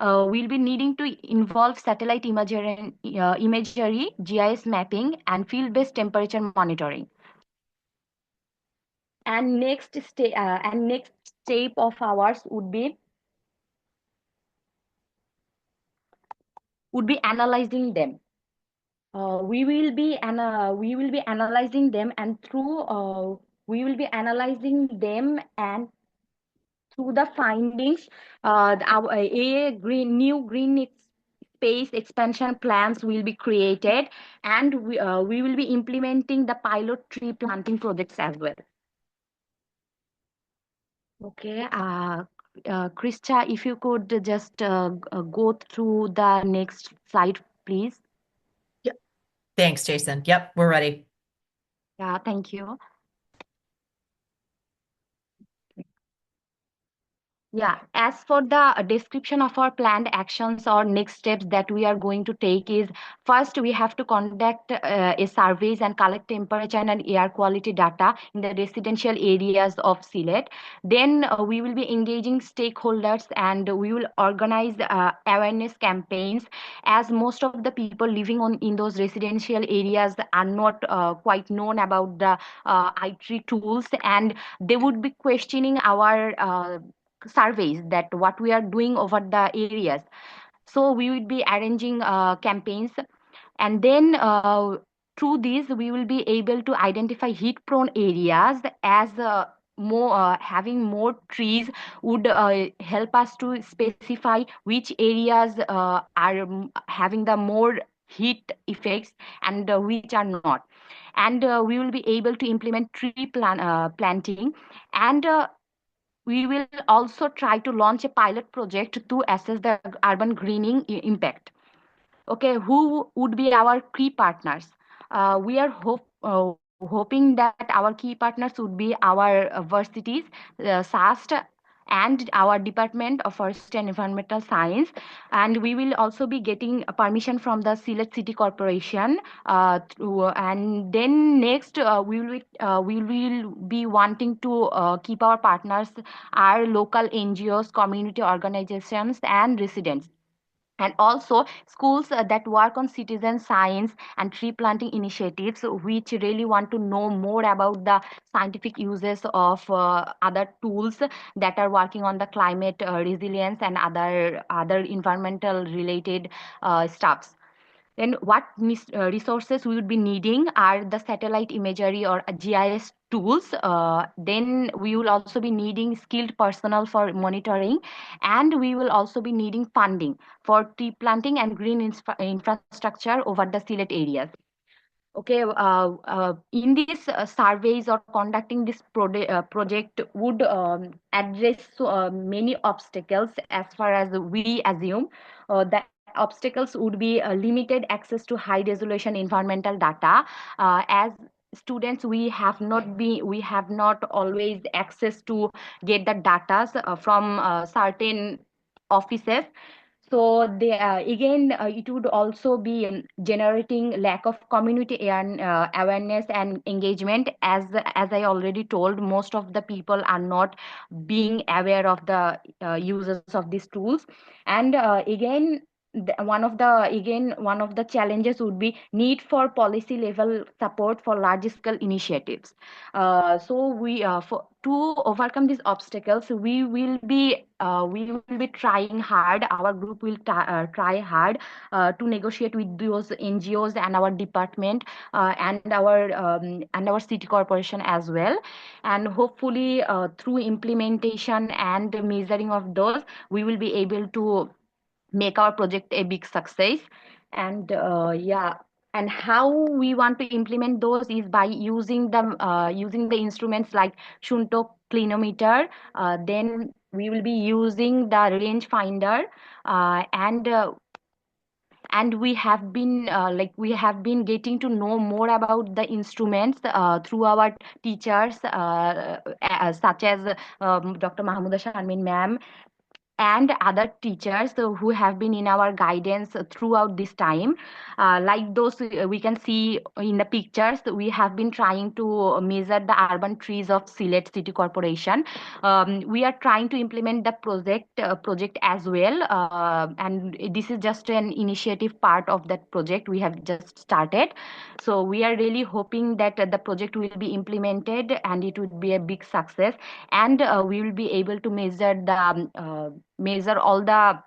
to involve satellite imagery, GIS mapping, and field-based temperature monitoring. And next step of ours would be analyzing them. We will be analyzing them, and through we will be analyzing them, and through the findings, our new green space expansion plans will be created, and we will be implementing the pilot tree planting projects as well. Okay, Krista, if you could just go through the next slide, please. Yep. Thanks, Jason. Yep, we're ready. Yeah, thank you. Yeah, as for the description of our planned actions or next steps that we are going to take is, first we have to conduct a surveys and collect temperature and air quality data in the residential areas of Sylhet. Then we will be engaging stakeholders, and we will organize awareness campaigns, as most of the people living in those residential areas are not quite known about the iTree tools, and they would be questioning our surveys that what we are doing over the areas. So we would be arranging campaigns, and then through this, we will be able to identify heat-prone areas as having more trees would help us to specify which areas are having the more heat effects and which are not. And we will be able to implement planting, and we will also try to launch a pilot project to assess the urban greening impact. Okay, who would be our key partners? We are hoping that our key partners would be our varsities, SAST, and our Department of Forest and Environmental Science. And we will also be getting permission from the Sylhet City Corporation. And then next, we will be wanting to keep our partners, our local NGOs, community organizations, and residents, and also schools that work on citizen science and tree planting initiatives, which really want to know more about the scientific uses of other tools that are working on the climate resilience and other environmental related stuffs. Then what resources we would be needing are the satellite imagery or GIS tools. Then we will also be needing skilled personnel for monitoring, and we will also be needing funding for tree planting and green infrastructure over the Sylhet areas. Okay, in these surveys or conducting this project would address many obstacles as far as we assume. The obstacles would be limited access to high resolution environmental data. As students, we have not always access to get the data from certain offices. So it would also be generating lack of community awareness and engagement. As I already told, most of the people are not being aware of the uses of these tools. And one of the challenges would be need for policy level support for large scale initiatives. To overcome these obstacles, we will be trying hard. Our group will try hard to negotiate with those NGOs and our department and our city corporation as well. And hopefully, through implementation and measuring of those, we will be able to make our project a big success. And and how we want to implement those is by using the instruments like Shunto clinometer. Then we will be using the range finder, and we have been getting to know more about the instruments through our teachers, such as Dr. Mahmouda Sharmin ma'am and other teachers who have been in our guidance throughout this time. Like those we can see in the pictures, we have been trying to measure the urban trees of Sylhet City Corporation. We are trying to implement the project as well, and this is just an initiative part of that project we have just started. So we are really hoping that the project will be implemented and it would be a big success, and we will be able to measure all the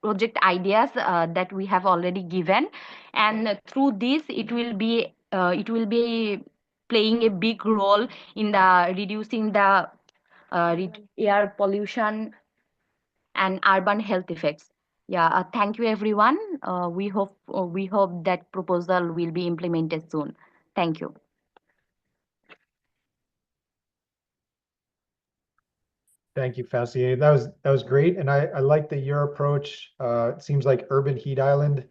project ideas that we have already given, and through this it will be playing a big role in the reducing the air pollution and urban health effects. Thank you everyone. We hope that proposal will be implemented soon. Thank you. Thank you, Fauzi. That was great, and I like that your approach. It seems like urban heat island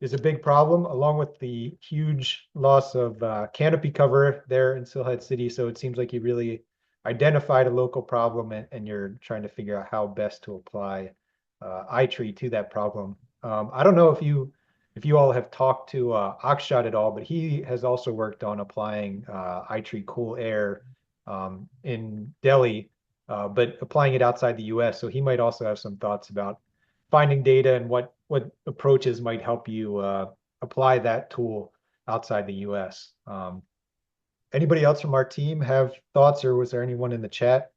is a big problem, along with the huge loss of canopy cover there in Sylhet City. So it seems like you really identified a local problem, and you're trying to figure out how best to apply iTree to that problem. I don't know if you all have talked to Akshat at all, but he has also worked on applying iTree Cool Air in Delhi, but applying it outside the US. So he might also have some thoughts about finding data and what approaches might help you apply that tool outside the US. Anybody else from our team have thoughts, or was there anyone in the chat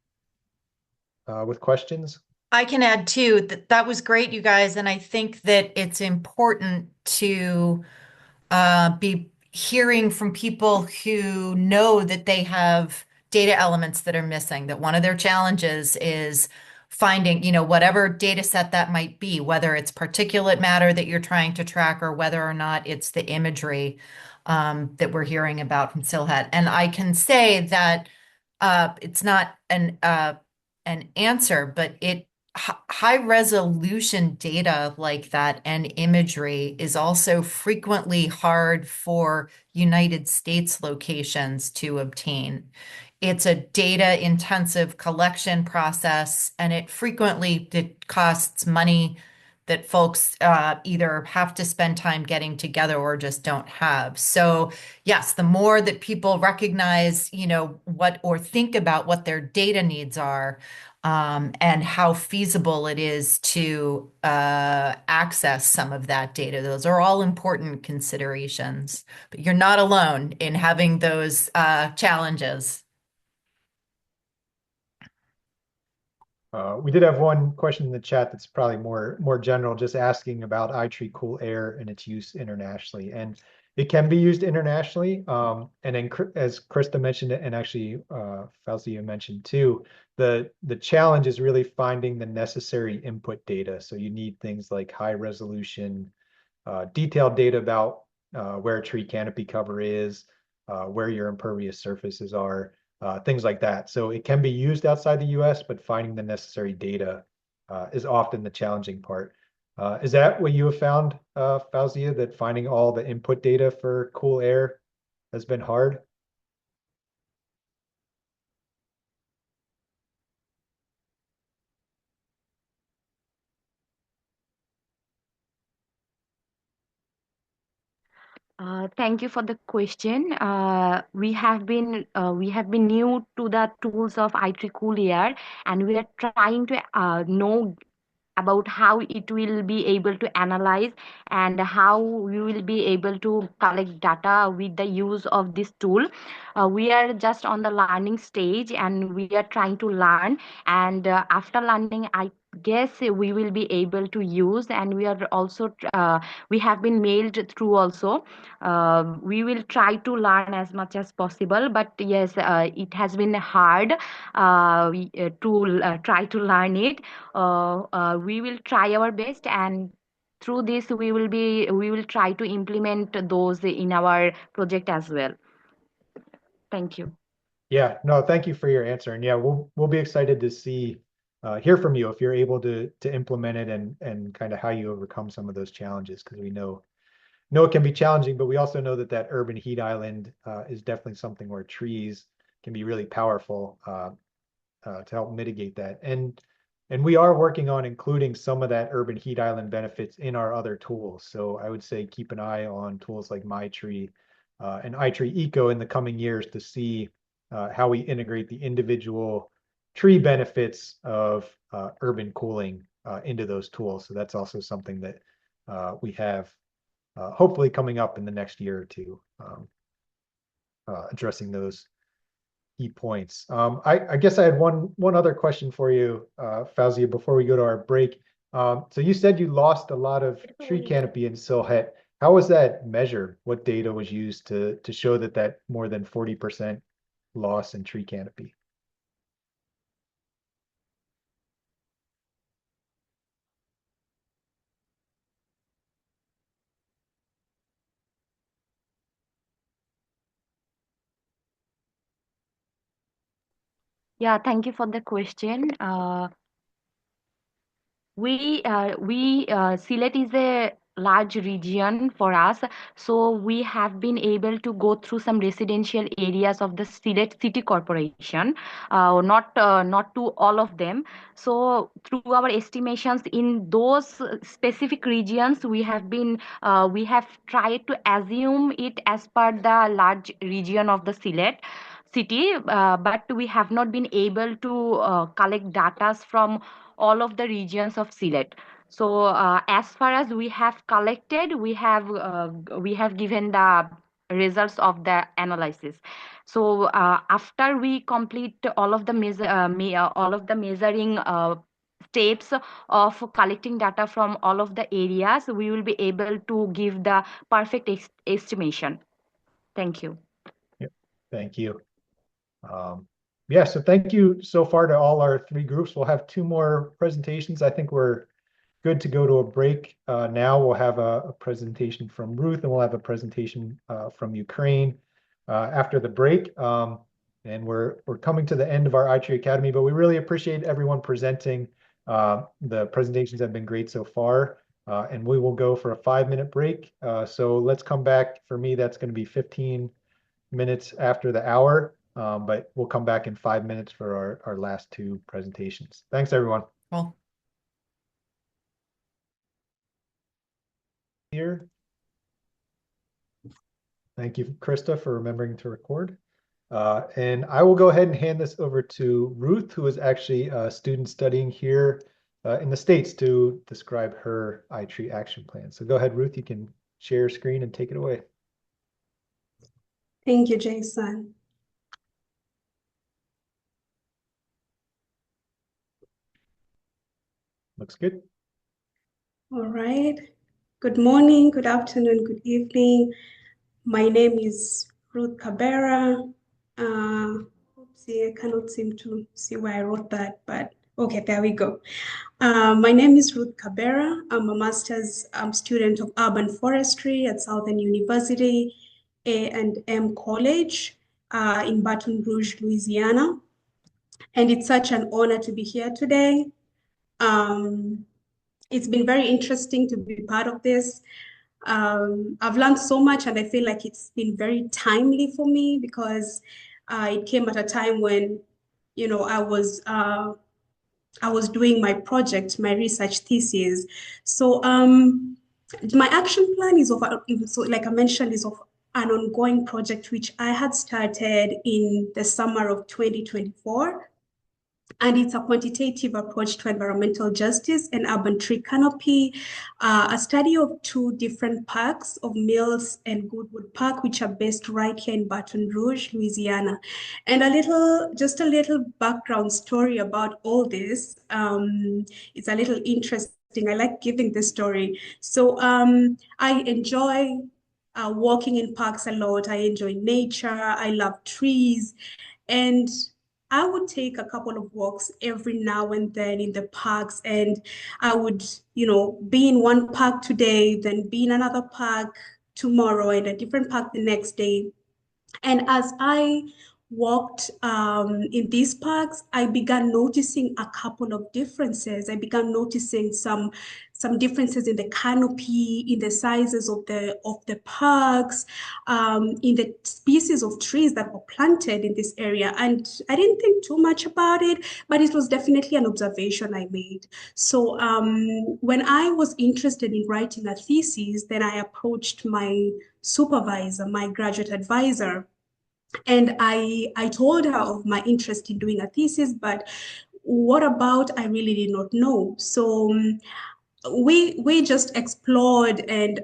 with questions? I can add too that was great, you guys, and I think that it's important to be hearing from people who know that they have data elements that are missing, that one of their challenges is finding, whatever data set that might be, whether it's particulate matter that you're trying to track or whether or not it's the imagery that we're hearing about from Silhet. And I can say that it's not an answer, but high resolution data like that and imagery is also frequently hard for United States locations to obtain. It's a data intensive collection process, and it costs money that folks either have to spend time getting together or just don't have. So yes, the more that people recognize, what or think about what their data needs are, and how feasible it is to access some of that data. Those are all important considerations, but you're not alone in having those challenges. We did have one question in the chat that's probably more general, just asking about iTree Cool Air and its use internationally. And it can be used internationally. And then as Krista mentioned, and actually Fauzia mentioned too, the challenge is really finding the necessary input data. So you need things like high resolution, detailed data about where a tree canopy cover is, where your impervious surfaces are, things like that. So it can be used outside the US, but finding the necessary data is often the challenging part. Is that what you have found, Fauzia, that finding all the input data for Cool Air has been hard? Thank you for the question. We have been new to the tools of iTree Cool Air, and we are trying to know about how it will be able to analyze and how we will be able to collect data with the use of this tool. We are just on the learning stage and we are trying to learn, and after learning I guess we will be able to use, and we are also we have been mailed through also. We will try to learn as much as possible, but yes, it has been hard to try to learn it. We will try our best, and through this we will try to implement those in our project as well. Thank you. Yeah, no, thank you for your answer. And yeah, we'll be excited to see hear from you if you're able to implement it and kind of how you overcome some of those challenges, because we know it can be challenging, but we also know that urban heat island is definitely something where trees can be really powerful to help mitigate that. And we are working on including some of that urban heat island benefits in our other tools. So I would say keep an eye on tools like MyTree and iTree Eco in the coming years to see how we integrate the individual tree benefits of urban cooling into those tools. So that's also something that we have hopefully coming up in the next year or two, addressing those key points. I guess I had one other question for you, Fauzia, before we go to our break. So you said you lost a lot of tree canopy in Silhet. How was that measured? What data was used to show that more than 40% loss in tree canopy? Yeah, thank you for the question. Sylhet is a large region for us, so we have been able to go through some residential areas of the Sylhet City Corporation, not to all of them. So through our estimations in those specific regions, we have tried to assume it as per the large region of the Sylhet city, but we have not been able to collect data from all of the regions of Sylhet. So as far as we have collected, we have given the results of the analysis. So after we complete all of the measuring steps of collecting data from all of the areas, we will be able to give the perfect estimation. Thank you. Yep. Thank you. Yeah, so thank you so far to all our three groups. We'll have two more presentations. I think we're good to go to a break. Now we'll have a presentation from Ruth, and we'll have a presentation from Ukraine after the break. And we're coming to the end of our iTree Academy, but we really appreciate everyone presenting. The presentations have been great so far, and we will go for a 5-minute break. So let's come back. For me, that's going to be 15 minutes after the hour, but we'll come back in 5 minutes for our last two presentations. Thanks, everyone. Well, Here. Thank you, Krista, for remembering to record. And I will go ahead and hand this over to Ruth, who is actually a student studying here in the States, to describe her iTree action plan. So go ahead, Ruth, you can share your screen and take it away. Thank you, Jason. Looks good. All right. Good morning, good afternoon, good evening. My name is Ruth Cabrera. Oopsie, I cannot seem to see where I wrote that, but okay, there we go. My name is Ruth Cabrera. I'm a master's student of urban forestry at Southern University A&M College in Baton Rouge, Louisiana. And it's such an honor to be here today. It's been very interesting to be part of this. I've learned so much, and I feel like it's been very timely for me because it came at a time when, you know, I was doing my project, my research thesis. So my action plan is so like I mentioned, is of an ongoing project which I had started in the summer of 2024. And it's a quantitative approach to environmental justice and urban tree canopy, a study of two different parks of Mills and Goodwood Park, which are based right here in Baton Rouge, Louisiana. And just a little background story about all this. It's a little interesting. I like giving this story. So I enjoy walking in parks a lot. I enjoy nature. I love trees. And I would take a couple of walks every now and then in the parks, and I would, you know, be in one park today, then be in another park tomorrow, and a different park the next day. And as I walked in these parks, I began noticing a couple of differences. I began noticing some differences in the canopy, in the sizes of the parks, in the species of trees that were planted in this area. And I didn't think too much about it, but it was definitely an observation I made. So when I was interested in writing a thesis, then I approached my supervisor, my graduate advisor, and I told her of my interest in doing a thesis, but what about, I really did not know. So we just explored and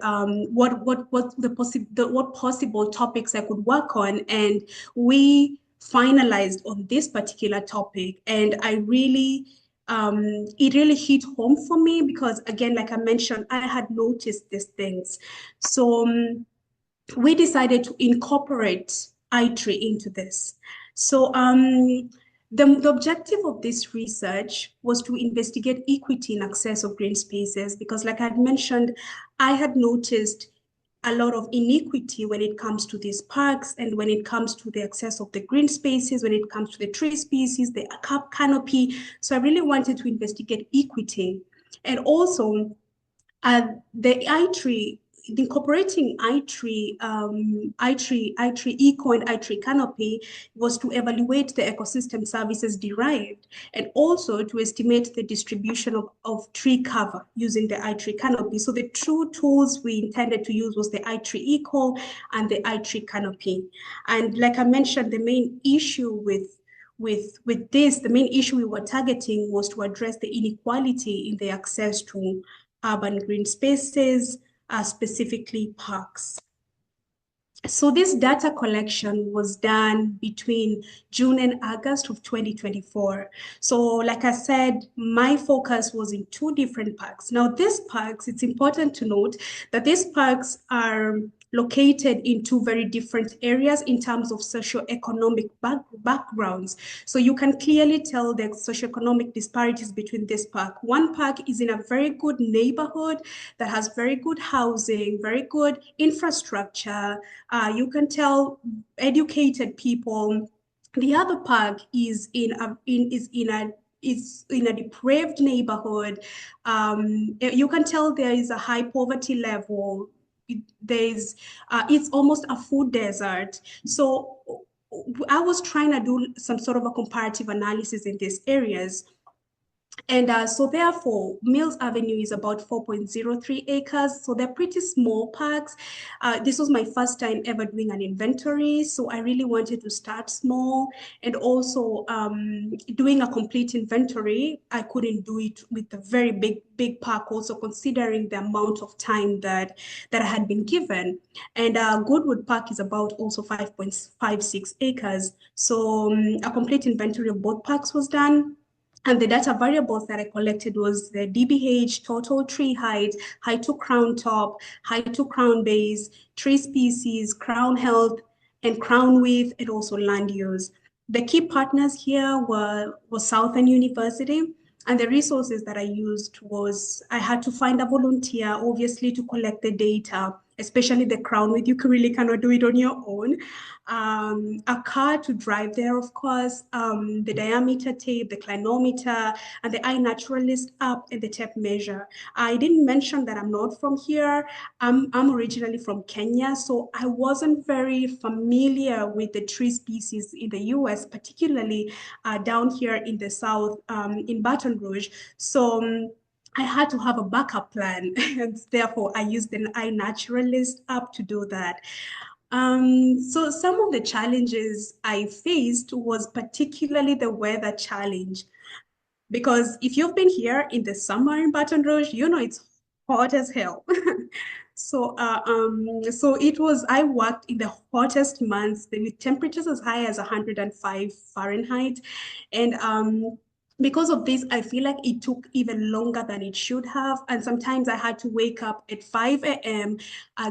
what possible topics I could work on, and we finalized on this particular topic. And I really it really hit home for me because, again, like I mentioned, I had noticed these things. So we decided to incorporate iTree into this. So the objective of this research was to investigate equity in access of green spaces because, like I had mentioned, I had noticed a lot of inequity when it comes to these parks and when it comes to the access of the green spaces, when it comes to the tree species, the canopy. So I really wanted to investigate equity. And also the iTree, incorporating iTree Eco and iTree Canopy was to evaluate the ecosystem services derived and also to estimate the distribution of tree cover using the iTree Canopy. So the two tools we intended to use was the iTree Eco and the iTree Canopy. And like I mentioned, the main issue with this, the main issue we were targeting was to address the inequality in the access to urban green spaces, specifically parks. So this data collection was done between June and August of 2024. So like I said, my focus was in two different parks. Now these parks, it's important to note that these parks are located in two very different areas in terms of socioeconomic backgrounds. So you can clearly tell the socioeconomic disparities between this park. One park is in a very good neighborhood that has very good housing, very good infrastructure. You can tell educated people. The other park is in a depraved neighborhood. You can tell there is a high poverty level. It's almost a food desert. So I was trying to do some sort of a comparative analysis in these areas. And so therefore, Mills Avenue is about 4.03 acres. So they're pretty small parks. This was my first time ever doing an inventory. So I really wanted to start small. And also doing a complete inventory, I couldn't do it with a very big park, also considering the amount of time that I had been given. And Goodwood Park is about also 5.56 acres. So a complete inventory of both parks was done. And the data variables that I collected was the DBH, total tree height, height to crown top, height to crown base, tree species, crown health, and crown width, and also land use. The key partners here were Southern University, and the resources that I used was I had to find a volunteer, obviously, to collect the data, especially the crown width. You really cannot do it on your own. A car to drive there, of course, the diameter tape, the clinometer, and the iNaturalist app and the tape measure. I didn't mention that I'm not from here. I'm originally from Kenya, so I wasn't very familiar with the tree species in the US, particularly down here in the South, in Baton Rouge. So I had to have a backup plan, and therefore I used an iNaturalist app to do that. So some of the challenges I faced was particularly the weather challenge, because if you've been here in the summer in Baton Rouge, you know it's hot as hell. So I worked in the hottest months with temperatures as high as 105 Fahrenheit. And because of this, I feel like it took even longer than it should have. And sometimes I had to wake up at 5 a.m.,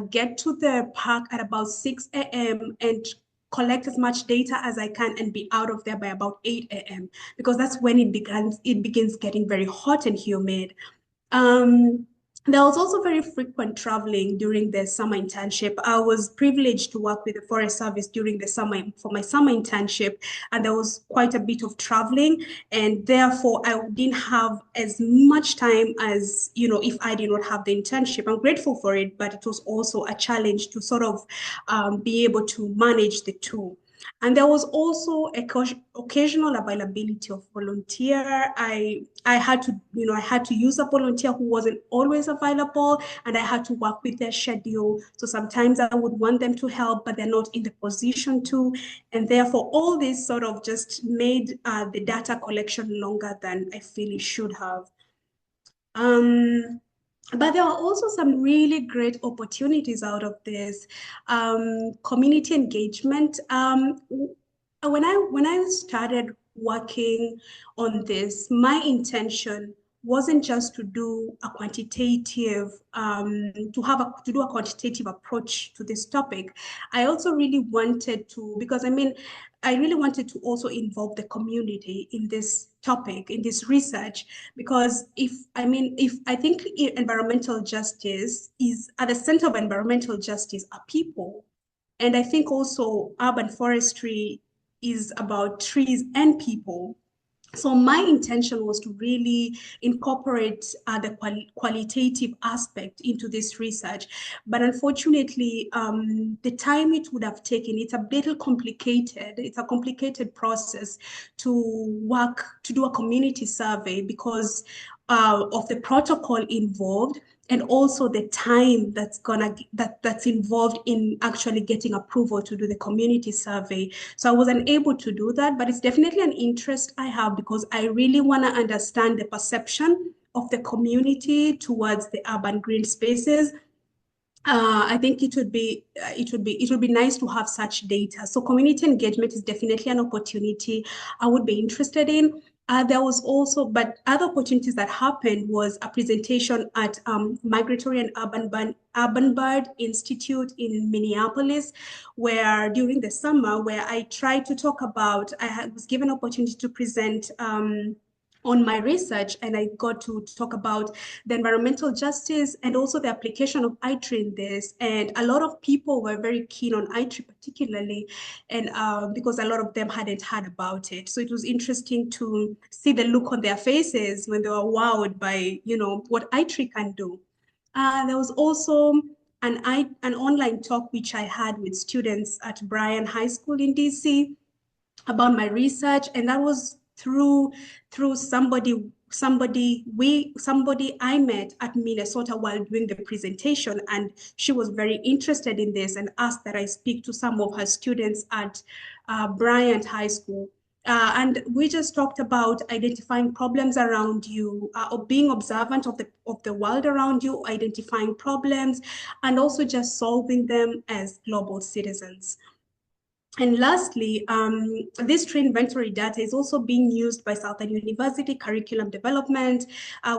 get to the park at about 6 a.m. and collect as much data as I can and be out of there by about 8 a.m. because that's when it begins getting very hot and humid. There was also very frequent traveling during the summer internship. I was privileged to work with the Forest Service during the summer for my summer internship, and there was quite a bit of traveling, and therefore I didn't have as much time as, if I did not have the internship. I'm grateful for it, but it was also a challenge to sort of be able to manage the two. And there was also occasional availability of volunteer. I had to use a volunteer who wasn't always available, and I had to work with their schedule. So sometimes I would want them to help, but they're not in the position to. And therefore, all this sort of just made the data collection longer than I feel it should have. But there are also some really great opportunities out of this. Community engagement. When I started working on this, my intention wasn't just to do a quantitative, to do a quantitative approach to this topic. I also really wanted to, because I really wanted to also involve the community in this topic, in this research, because I think environmental justice is at the center of environmental justice are people. And I think also urban forestry is about trees and people. So my intention was to really incorporate the qualitative aspect into this research. But unfortunately, the time it would have taken, it's a little complicated. It's a complicated process to do a community survey because of the protocol involved, and also the time that's involved in actually getting approval to do the community survey. So I wasn't able to do that, but it's definitely an interest I have because I really want to understand the perception of the community towards the urban green spaces. I think it would be nice to have such data. So community engagement is definitely an opportunity I would be interested in. There was also, but other opportunities that happened was a presentation at Migratory and Urban Bird Institute in Minneapolis, where during the summer, where I tried to talk about, was given opportunity to present on my research, and I got to talk about the environmental justice and also the application of ITRI in this. And a lot of people were very keen on ITRI particularly, and because a lot of them hadn't heard about it. So it was interesting to see the look on their faces when they were wowed by, what ITRI can do. There was also an online talk which I had with students at Bryan High School in DC about my research, and that was through somebody I met at Minnesota while doing the presentation, and she was very interested in this and asked that I speak to some of her students at Bryant High School. And we just talked about identifying problems around you, or being observant of the world around you, identifying problems, and also just solving them as global citizens. And lastly, this tree inventory data is also being used by Southern University Curriculum Development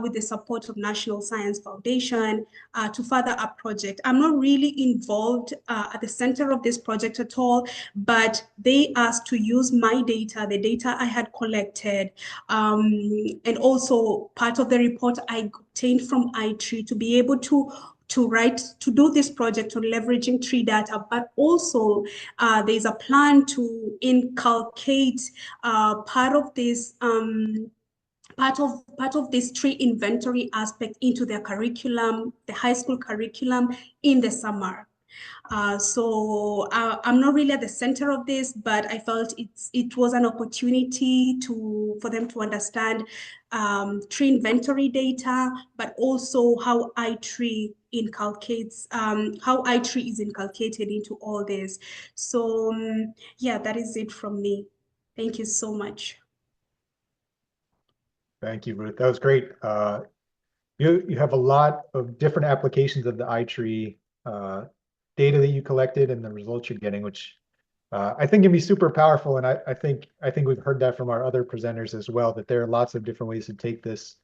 with the support of National Science Foundation to further a project. I'm not really involved at the center of this project at all, but they asked to use my data, the data I had collected, and also part of the report I obtained from ITRI to be able to do this project on leveraging tree data, but also there's a plan to inculcate part of this tree inventory aspect into their curriculum, the high school curriculum in the summer. So I'm not really at the center of this, but I felt it was an opportunity for them to understand tree inventory data, but also how ITRI inculcates, how ITRI is inculcated into all this. So yeah, that is it from me. Thank you so much. Thank you, Ruth. That was great. You have a lot of different applications of the iTree data that you collected and the results you're getting, which I think can be super powerful. And I think we've heard that from our other presenters as well, that there are lots of different ways to take this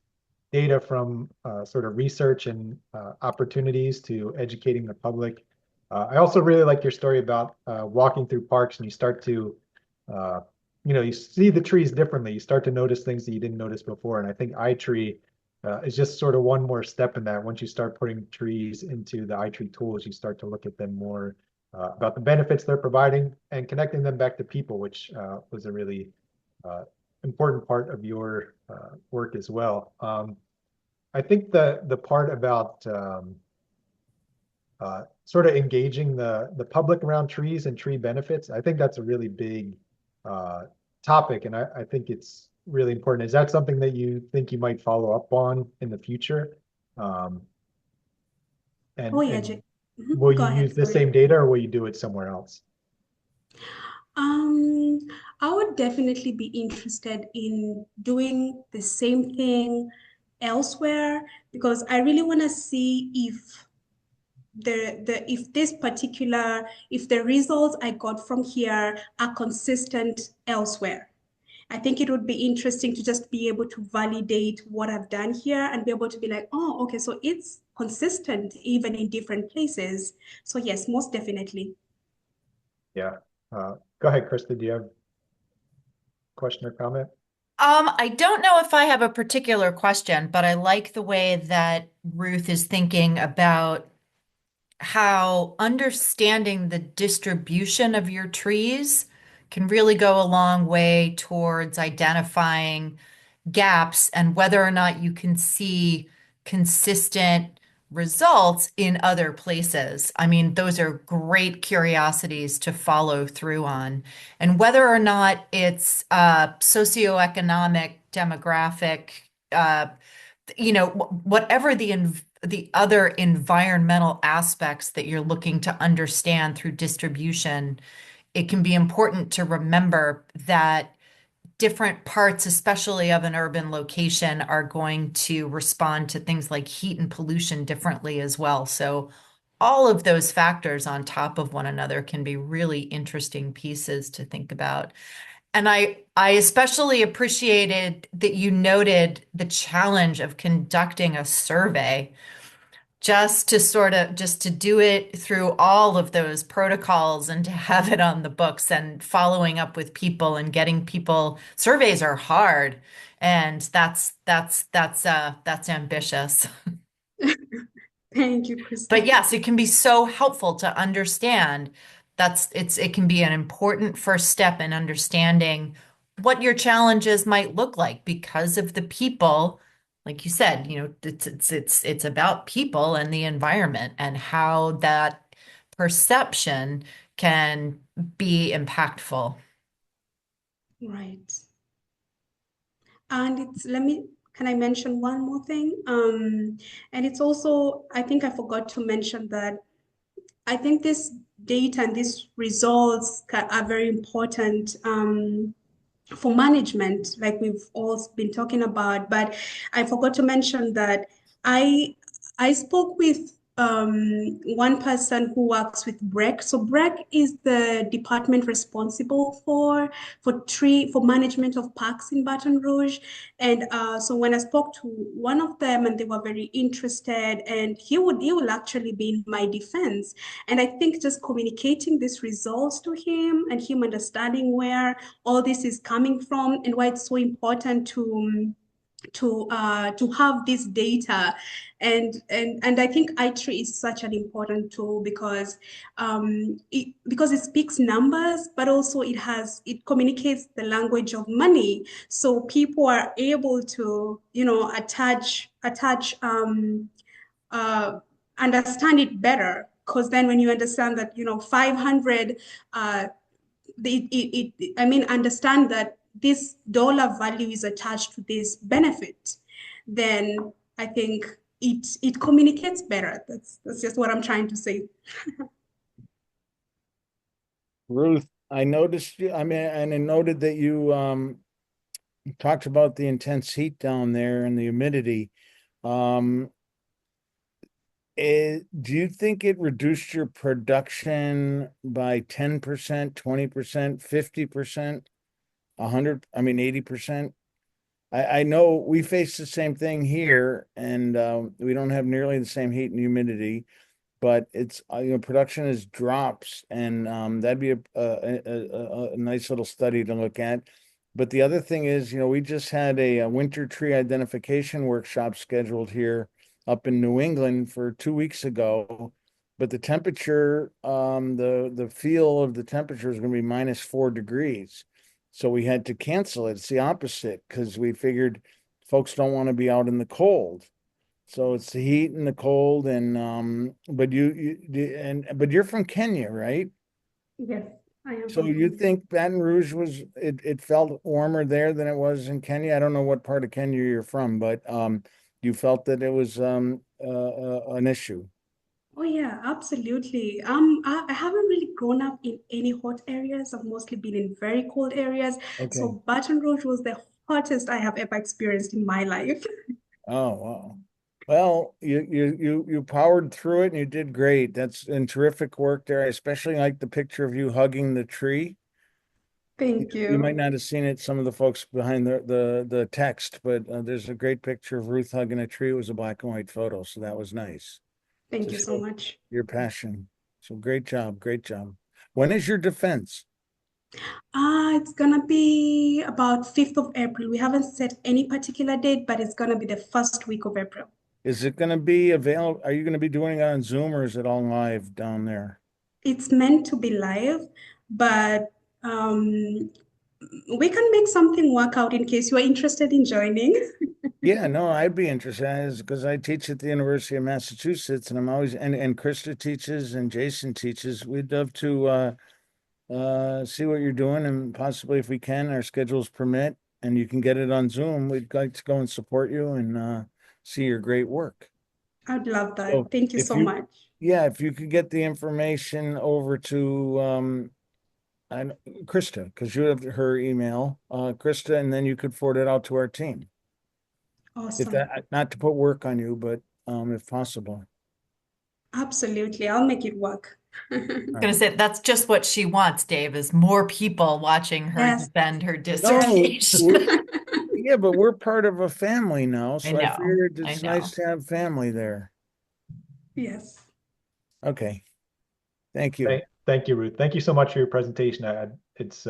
data from sort of research and opportunities to educating the public. I also really like your story about walking through parks and you start to, you see the trees differently. You start to notice things that you didn't notice before. And I think iTree is just sort of one more step in that. Once you start putting trees into the iTree tools, you start to look at them more about the benefits they're providing and connecting them back to people, which was a really important part of your work as well. I think the part about sort of engaging the public around trees and tree benefits, I think that's a really big topic, and I think it's really important. Is that something that you think you might follow up on in the future? Oh yeah, will you use the same data, or will you do it somewhere else? I would definitely be interested in doing the same thing elsewhere, because I really want to see if the results I got from here are consistent elsewhere. I think it would be interesting to just be able to validate what I've done here and be able to be like, oh, okay, so it's consistent even in different places. So yes, most definitely. Yeah. Go ahead, Krista. Do you have a question or comment? I don't know if I have a particular question, but I like the way that Ruth is thinking about how understanding the distribution of your trees can really go a long way towards identifying gaps and whether or not you can see consistent results in other places. I mean, those are great curiosities to follow through on. And whether or not it's socioeconomic, demographic, whatever the other environmental aspects that you're looking to understand through distribution, it can be important to remember that different parts, especially of an urban location, are going to respond to things like heat and pollution differently as well. So all of those factors on top of one another can be really interesting pieces to think about. And I especially appreciated that you noted the challenge of conducting a survey just to do it through all of those protocols and to have it on the books and following up with people and getting people. Surveys are hard, and that's ambitious. Thank you, Krista. But yes, it can be so helpful to understand. It can be an important first step in understanding what your challenges might look like because of the people. Like you said, it's about people and the environment and how that perception can be impactful. Right. And can I mention one more thing? And it's also, I think I forgot to mention that I think this data and these results are very important for management, like we've all been talking about. But I forgot to mention that I spoke with one person who works with BREC. So BREC is the department responsible for management of parks in Baton Rouge. And so when I spoke to one of them, and they were very interested, and he will actually be in my defense. And I think just communicating these results to him and him understanding where all this is coming from and why it's so important to have this data, and I think iTree is such an important tool because it speaks numbers, but also it communicates the language of money, so people are able to understand it better. Because then when you understand that 500 understand that this dollar value is attached to this benefit, then I think it communicates better. That's just what I'm trying to say. Ruth, I noticed you, and I noted that you talked about the intense heat down there and the humidity. Do you think it reduced your production by 10%, 20%, 50%, 80%? I know we face the same thing here, and we don't have nearly the same heat and humidity, but it's production is drops, and that'd be a nice little study to look at. But the other thing is, we just had a winter tree identification workshop scheduled here up in New England for 2 weeks ago, but the temperature, the feel of the temperature is going to be -4 degrees. So we had to cancel it. It's the opposite, because we figured folks don't want to be out in the cold. So it's the heat and the cold, and but you're from Kenya, right? Yes, I am. So you think Baton Rouge it felt warmer there than it was in Kenya? I don't know what part of Kenya you're from, but you felt that it was an issue. Oh yeah, absolutely. I haven't really grown up in any hot areas. I've mostly been in very cold areas. Okay. So Baton Rouge was the hottest I have ever experienced in my life. Oh, wow. Well, you powered through it and you did great. That's terrific work there. I especially like the picture of you hugging the tree. Thank you. You might not have seen it, some of the folks behind the text, but there's a great picture of Ruth hugging a tree. It was a black and white photo, so that was nice. Thank you so much. Your passion. So great job, great job. When is your defense? It's gonna be about 5th of April. We haven't set any particular date, but it's gonna be the first week of April. Is it going to be available? Are you going to be doing it on Zoom, or is it all live down there? It's meant to be live, but we can make something work out in case you are interested in joining. Yeah, no, I'd be interested, because I teach at the University of Massachusetts, and I'm always and Krista teaches and Jason teaches. We'd love to see what you're doing, and possibly, if we can, our schedules permit, and you can get it on Zoom, we'd like to go and support you and see your great work. I'd love that. So Thank you so much. Yeah, if you could get the information over to Krista, because you have her email, Krista, and then you could forward it out to our team. Awesome. If that, not to put work on you, but if possible. Absolutely. I'll make it work. Gonna say that's just what she wants, Dave, is more people watching her Yes. defend her No, dissertation. yeah, but we're part of a family now, I so I know, figured I it's know. nice to have family there. Yes. Okay. Thank you. Thank you, Ruth. Thank you so much for your presentation. It's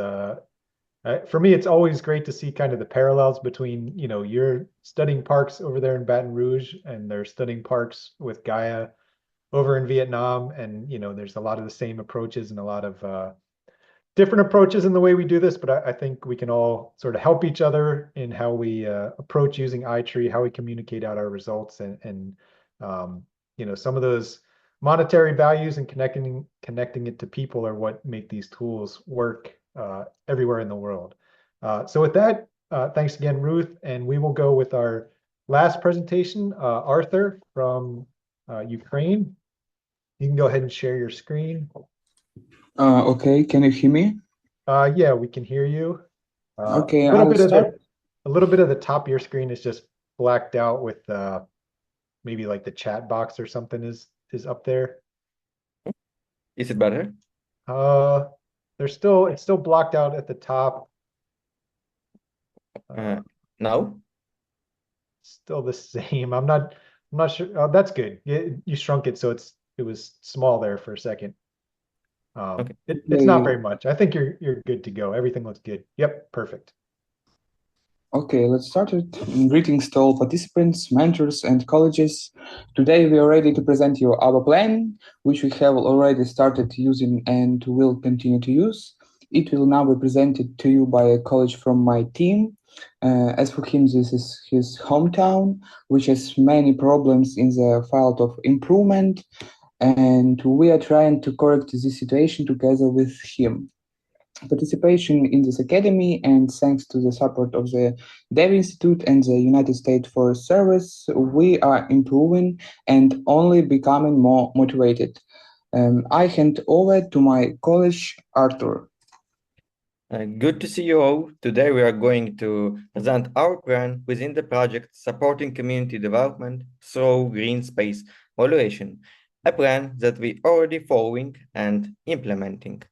for me, it's always great to see kind of the parallels between, you know, you're studying parks over there in Baton Rouge and they're studying parks with Gaia over in Vietnam. And, you know, there's a lot of the same approaches and a lot of different approaches in the way we do this, but I think we can all sort of help each other in how we approach using iTree, how we communicate out our results, and you know, some of those monetary values and connecting it to people are what make these tools work everywhere in the world. So with that, thanks again, Ruth, and we will go with our last presentation, Arthur from Ukraine. You can go ahead and share your screen. Okay, can you hear me? Yeah, we can hear you. Okay, a little I'll bit of start. a little bit of the top of your screen is just blacked out with maybe like the chat box or something is up there. Is it better? It's still blocked out at the top. Now? Still the same. I'm not sure. Oh, that's good. You shrunk it so it was small there for a second. Okay. It's not very much. I think you're good to go. Everything looks good. Yep, perfect. Okay, let's start it. Greetings to all participants, mentors, and colleges. Today we are ready to present you our plan, which we have already started using and will continue to use. It will now be presented to you by a college from my team. As for him, this is his hometown, which has many problems in the field of improvement, and we are trying to correct this situation together with him. Participation in this academy, and thanks to the support of the Dev Institute and the United States Forest Service, we are improving and only becoming more motivated. I hand over to my colleague, Arthur. Good to see you all. Today we are going to present our plan within the project supporting community development through green space valuation, a plan that we already following and implementing.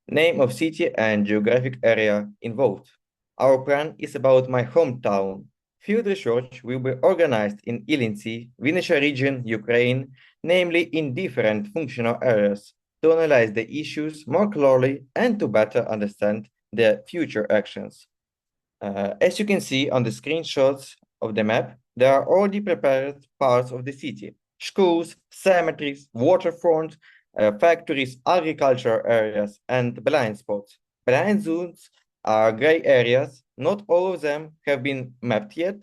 Name of city and geographic area involved. Our plan is about my hometown. Field research will be organized in Illinchy, Vinnytsia region, Ukraine, namely in different functional areas, to analyze the issues more clearly and to better understand their future actions. As you can see on the screenshots of the map, there are already prepared parts of the city: schools, cemeteries, waterfront, factories, agriculture areas, and blind spots. Blind zones are gray areas. Not all of them have been mapped yet,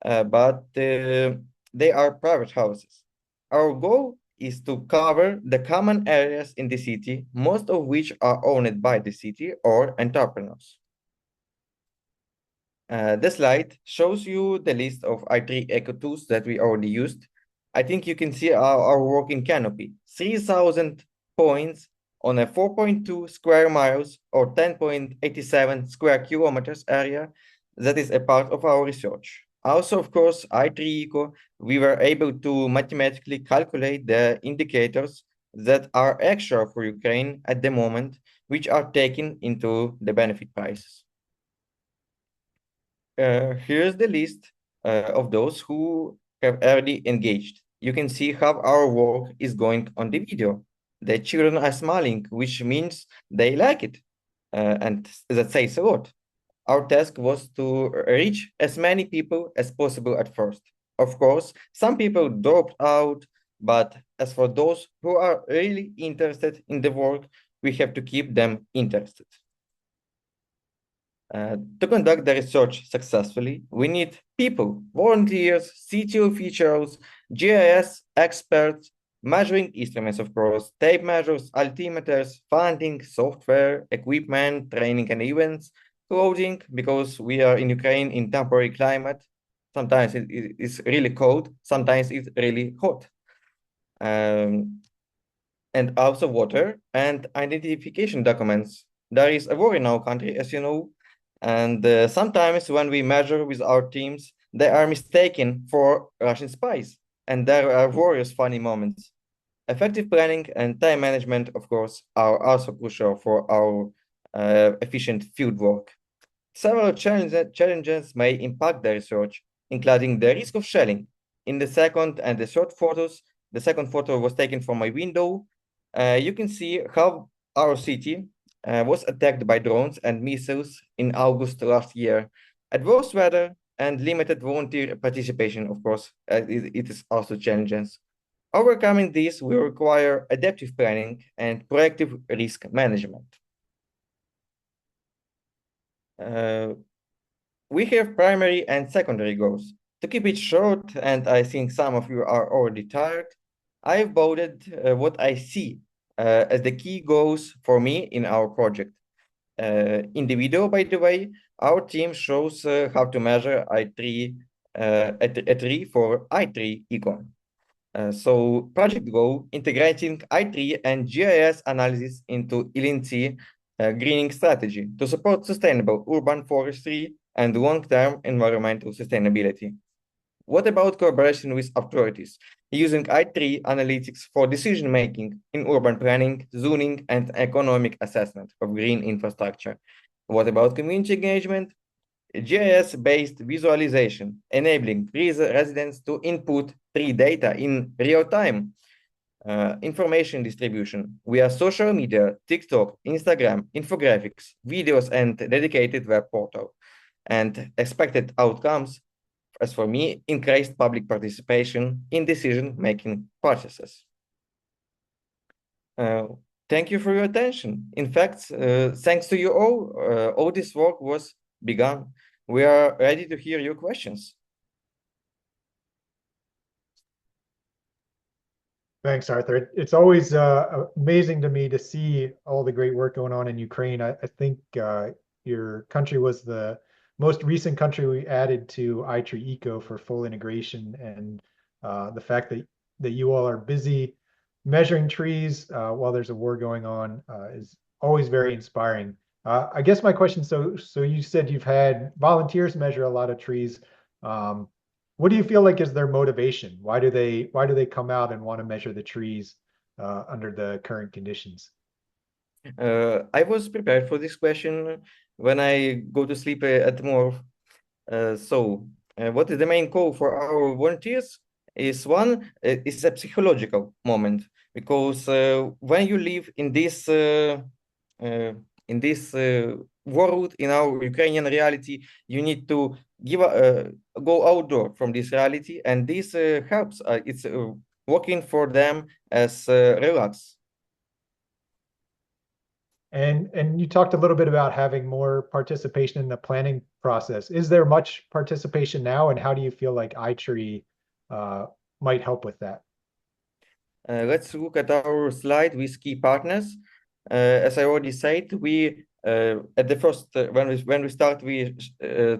but they are private houses. Our goal is to cover the common areas in the city, most of which are owned by the city or entrepreneurs. The slide shows you the list of iTree eco tools that we already used. I think you can see our working canopy, 3,000 points on a 4.2 square miles or 10.87 square kilometers area that is a part of our research. Also, of course, iTree Eco, we were able to mathematically calculate the indicators that are extra for Ukraine at the moment, which are taken into the benefit prices. Here's the list of those who have already engaged. You can see how our work is going on the video. The children are smiling, which means they like it, and that says a lot. Our task was to reach as many people as possible at first. Of course, some people dropped out, but as for those who are really interested in the work, we have to keep them interested. To conduct the research successfully, we need people, volunteers, city officials, GIS experts, measuring instruments, of course, tape measures, altimeters, funding, software, equipment, training and events, clothing, because we are in Ukraine in temporary climate. Sometimes it's really cold, sometimes it's really hot. And also water and identification documents. There is a war in our country, as you know, and sometimes when we measure with our teams, they are mistaken for Russian spies. And there are various funny moments. Effective planning and time management, of course, are also crucial for our efficient field work. Several challenges may impact the research, including the risk of shelling. In the second and the third photos, the second photo was taken from my window. You can see how our city was attacked by drones and missiles in August last year. Adverse weather and limited volunteer participation, of course, it is also challenges. Overcoming this will require adaptive planning and proactive risk management. We have primary and secondary goals. To keep it short, and I think some of you are already tired, I've bolded what I see as the key goals for me in our project. In the video, by the way, our team shows how to measure I3 for I3 Econ. So project goal, integrating I3 and GIS analysis into Illinzi greening strategy to support sustainable urban forestry and long-term environmental sustainability. What about collaboration with authorities, using I3 analytics for decision-making in urban planning, zoning, and economic assessment of green infrastructure? What about community engagement? GIS-based visualization, enabling residents to input tree data in real time. Information distribution via social media, TikTok, Instagram, infographics, videos, and dedicated web portal. And expected outcomes, as for me, increased public participation in decision-making processes. Thank you for your attention. In fact, thanks to you all this work was begun. We are ready to hear your questions. Thanks, Arthur. It's always amazing to me to see all the great work going on in Ukraine. I think your country was the most recent country we added to I3 Eco for full integration, and the fact that you all are busy measuring trees while there's a war going on is always very inspiring. I guess my question, so you said you've had volunteers measure a lot of trees. What do you feel like is their motivation? Why do they come out and want to measure the trees under the current conditions? I was prepared for this question when I go to sleep at more. What is the main goal for our volunteers? Is one is a psychological moment, because when you live in this world, in our Ukrainian reality, you need to go outdoor from this reality, and this helps. It's working for them as relax. And you talked a little bit about having more participation in the planning process. Is there much participation now, and how do you feel like I3 might help with that? Let's look at our slide with key partners. As I already said, we at the first when we start, we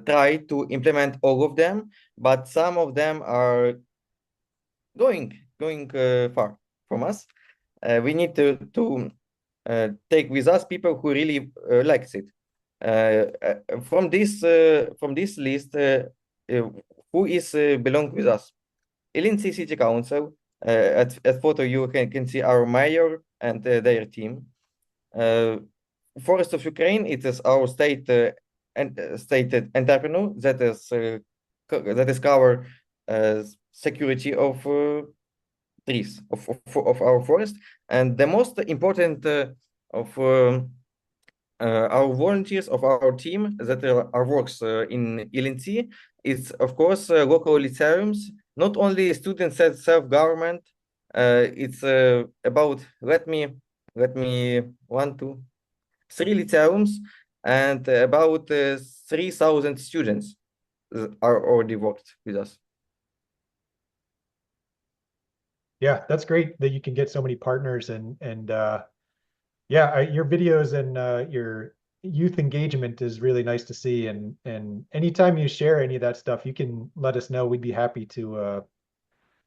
try to implement all of them, but some of them are going far from us. We need to take with us people who really likes it. From this list, who is belong with us? Illinzi City Council. At photo you can see our mayor and their team. Forest of Ukraine, it is our state entrepreneur that is cover security of trees of our forest. And the most important of our volunteers of our team that are works in Illinzi is, of course, local lyceums. Not only student self-government. It's about let me 1, 2, 3 lyceums, and about 3,000 students are already worked with us. Yeah, that's great that you can get so many partners, and yeah, your videos and your youth engagement is really nice to see. And anytime you share any of that stuff, you can let us know. We'd be happy to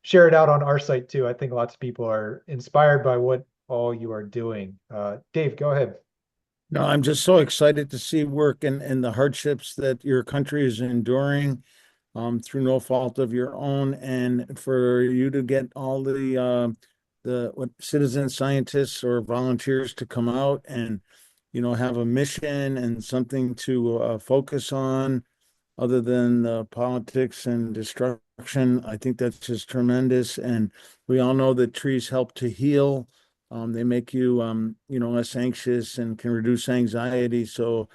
share it out on our site too. I think lots of people are inspired by what all you are doing. Dave, go ahead. No, I'm just so excited to see work and the hardships that your country is enduring through no fault of your own, and for you to get all the citizen scientists or volunteers to come out and, have a mission and something to focus on other than politics and destruction. I think that's just tremendous. And we all know that trees help to heal. They make you, less anxious and can reduce anxiety. So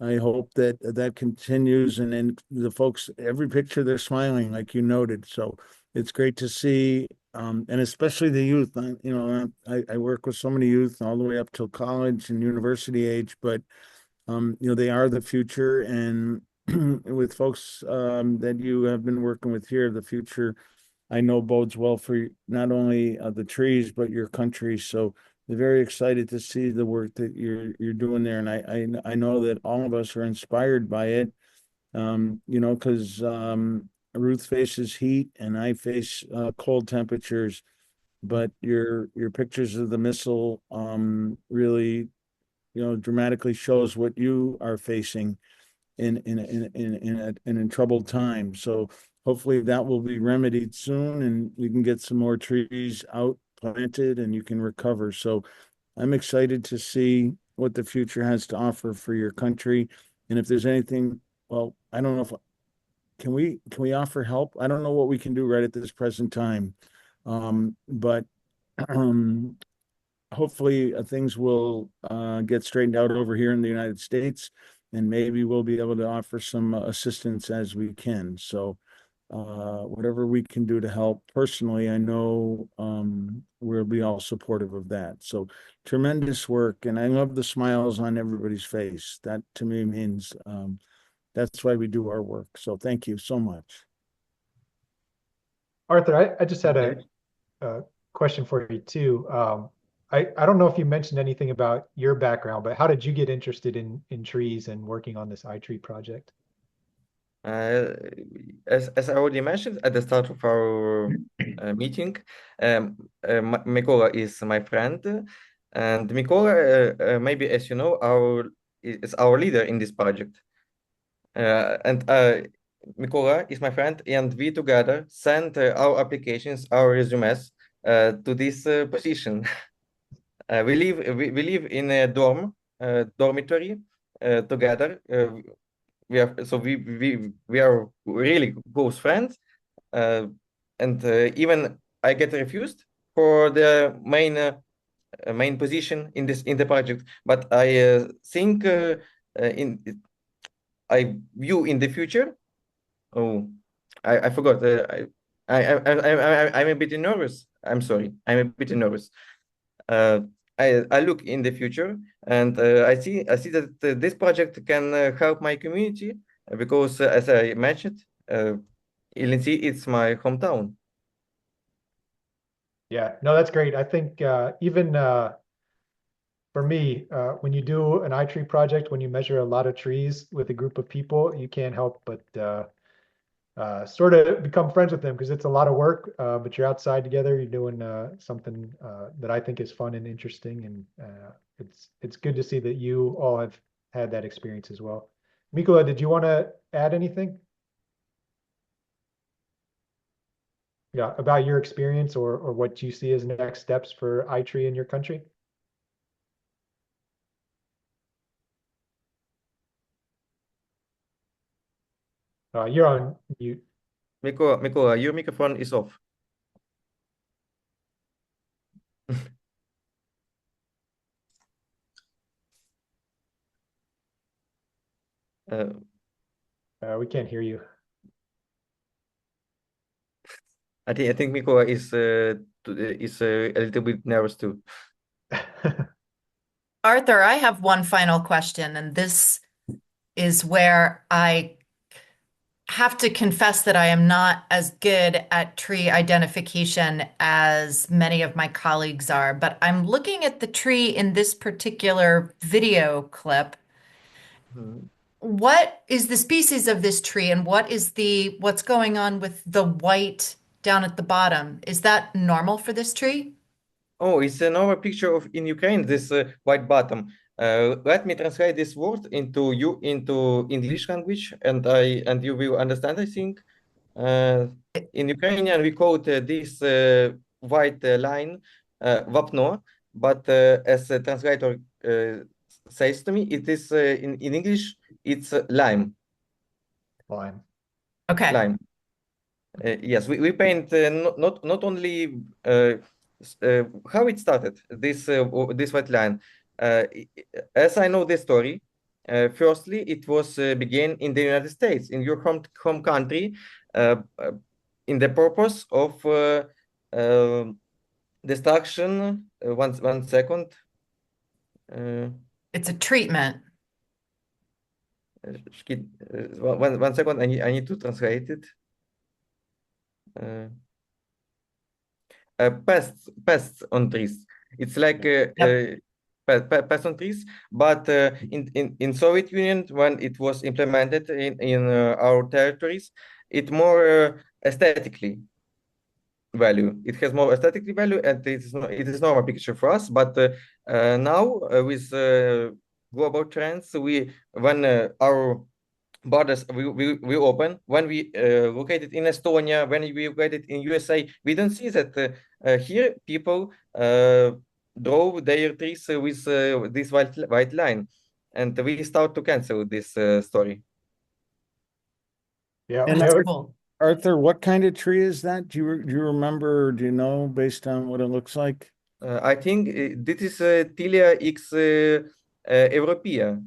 I hope that that continues. And then the folks, every picture, they're smiling, like you noted. So it's great to see, and especially the youth. I work with so many youth all the way up till college and university age, but they are the future. And with folks that you have been working with here, the future, I know bodes well for not only the trees but your country. So they're very excited to see the work that you're doing there, and I know that all of us are inspired by it. Because Ruth faces heat and I face cold temperatures, but your pictures of the missile really, dramatically shows what you are facing in troubled times. So hopefully that will be remedied soon, and we can get some more trees out planted and you can recover. So I'm excited to see what the future has to offer for your country. And if there's anything, well, I don't know if can we offer help? I don't know what we can do right at this present time. But hopefully things will get straightened out over here in the United States, and maybe we'll be able to offer some assistance as we can. So whatever we can do to help personally, I know we'll be all supportive of that. So tremendous work, and I love the smiles on everybody's face. That to me means that's why we do our work. So thank you so much. Arthur, I just had a question for you too. I don't know if you mentioned anything about your background, but how did you get interested in trees and working on this iTree project? As I already mentioned at the start of our meeting, Mikola is my friend, and Mikola, maybe as you know, is our leader in this project. And Mikola is my friend, and we together sent our applications, our resumes to this position. We live in a dormitory together. We are really close friends, and even I get refused for the main position in the project. But I think I view in the future. Oh, I forgot. I'm a bit nervous. I'm sorry. I'm a bit nervous. I look in the future, and I see that this project can help my community because, as I mentioned, Illinsee, it's my hometown. Yeah, no, that's great. I think even for me, when you do an iTree project, when you measure a lot of trees with a group of people, you can't help but sort of become friends with them because it's a lot of work, but you're outside together, you're doing something that I think is fun and interesting, and it's good to see that you all have had that experience as well. Mikola, did you want to add anything? Yeah, about your experience or what you see as next steps for iTree in your country? You're on mute. Mikola, your microphone is off. We can't hear you. I think Mikola is a little bit nervous too. Arthur, I have one final question, and this is where I have to confess that I am not as good at tree identification as many of my colleagues are, but I'm looking at the tree in this particular video clip. What is the species of this tree, and what's going on with the white down at the bottom? Is that normal for this tree? Oh, it's another picture of in Ukraine, this white bottom. Let me translate this word into English language, and you will understand, I think. In Ukrainian, we call this white line Wapno, but as the translator says to me, it is in English, it's lime. Lime. Okay. Lime. Yes, we paint not only how it started, this white line. As I know the story, firstly, it was began in the United States, in your home country, in the purpose of destruction. One second. It's a treatment. One second. I need to translate it. Pests on trees. It's like pests on trees, but in Soviet Union, when it was implemented in our territories, it more aesthetically value. It has more aesthetically value, and it is not a picture for us. But now with global trends, when our borders we open, when we located in Estonia, when we located in USA, we don't see that here people draw their trees with this white line, and we start to cancel this story. Yeah, And That's cool. Arthur, what kind of tree is that? Do you remember? Do you know based on what it looks like? I think this is Tilia X Europea.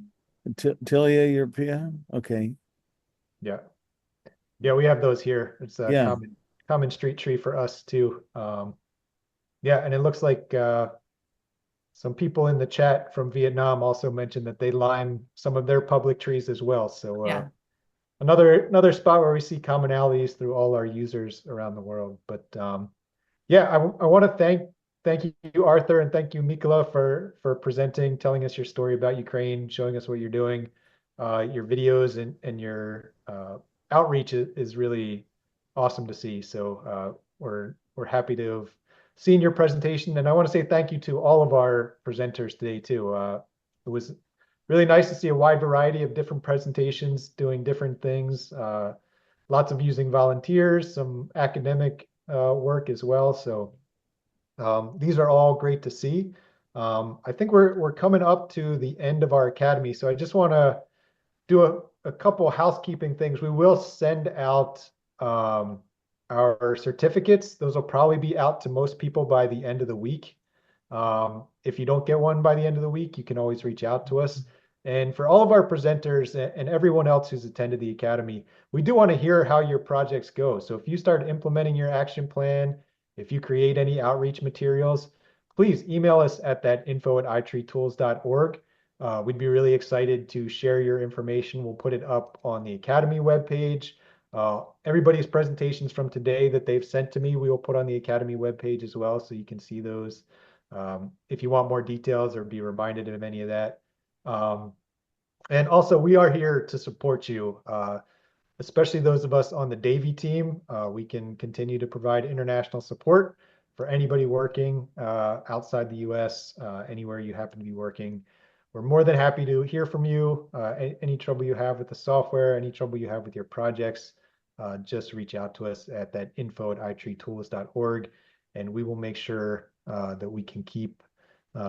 Tilia Europea. Okay. Yeah. Yeah, we have those here. It's a Yeah. common street tree for us too. Yeah, and it looks like some people in the chat from Vietnam also mentioned that they lime some of their public trees as well. So Yeah. another spot where we see commonalities through all our users around the world. But yeah, I want to thank you, Arthur, and thank you, Mikola, for presenting, telling us your story about Ukraine, showing us what you're doing. Your videos and your outreach is really awesome to see. So we're happy to have seen your presentation, and I want to say thank you to all of our presenters today too. It was really nice to see a wide variety of different presentations doing different things. Lots of using volunteers, some academic work as well. So these are all great to see. I think we're coming up to the end of our academy, so I just want to do a couple housekeeping things. We will send out our certificates. Those will probably be out to most people by the end of the week. If you don't get one by the end of the week, you can always reach out to us. And for all of our presenters and everyone else who's attended the Academy, we do want to hear how your projects go. So if you start implementing your action plan, if you create any outreach materials, please email us at that info@itreetools.org. We'd be really excited to share your information. We'll put it up on the Academy webpage. Everybody's presentations from today that they've sent to me, we will put on the Academy webpage as well, so you can see those if you want more details or be reminded of any of that. And also, we are here to support you, especially those of us on the Davy team. We can continue to provide international support for anybody working outside the US, anywhere you happen to be working. We're more than happy to hear from you. Any trouble you have with the software, any trouble you have with your projects, just reach out to us at that info@itreetools.org, and we will make sure that we can keep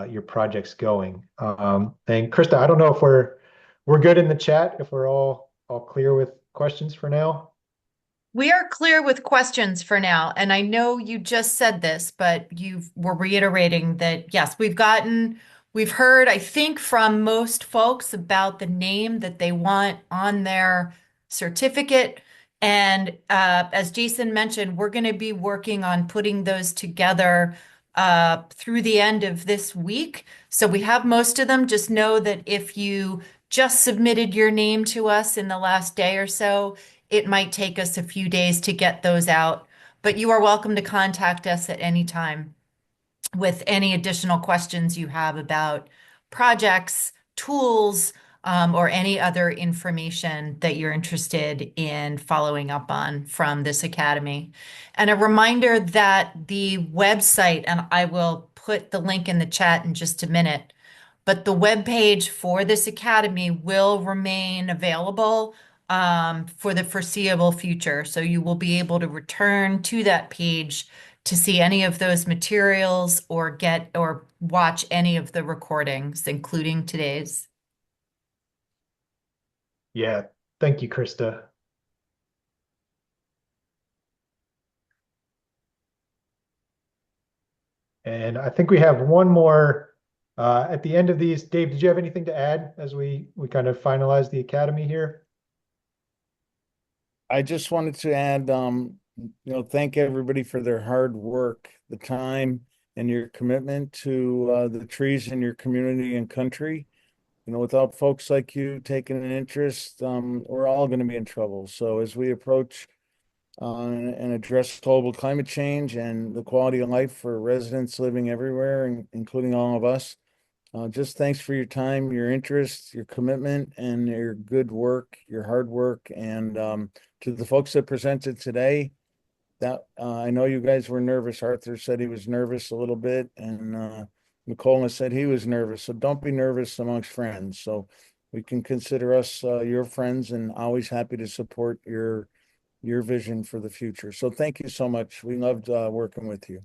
your projects going. And Krista, I don't know if we're good in the chat, if we're all clear with questions for now. We are clear with questions for now, and I know you just said this, but you were reiterating that, yes, we've heard, I think, from most folks about the name that they want on their certificate. And as Jason mentioned, we're going to be working on putting those together through the end of this week. So we have most of them. Just know that if you just submitted your name to us in the last day or so, it might take us a few days to get those out. But you are welcome to contact us at any time with any additional questions you have about projects, tools, or any other information that you're interested in following up on from this Academy. And a reminder that the website, and I will put the link in the chat in just a minute, but the webpage for this Academy will remain available for the foreseeable future. So you will be able to return to that page to see any of those materials or get or watch any of the recordings, including today's. Yeah, thank you, Krista. And I think we have one more at the end of these. Dave, did you have anything to add as we kind of finalize the academy here? I just wanted to add, thank everybody for their hard work, the time, and your commitment to the trees in your community and country. Without folks like you taking an interest, we're all going to be in trouble. So as we approach and address global climate change and the quality of life for residents living everywhere, including all of us, just thanks for your time, your interest, your commitment, and your good work, your hard work. And to the folks that presented today, that I know you guys were nervous. Arthur said he was nervous a little bit, and Nicola said he was nervous. So don't be nervous amongst friends. So we can consider us your friends, and always happy to support your vision for the future. So thank you so much. We loved working with you.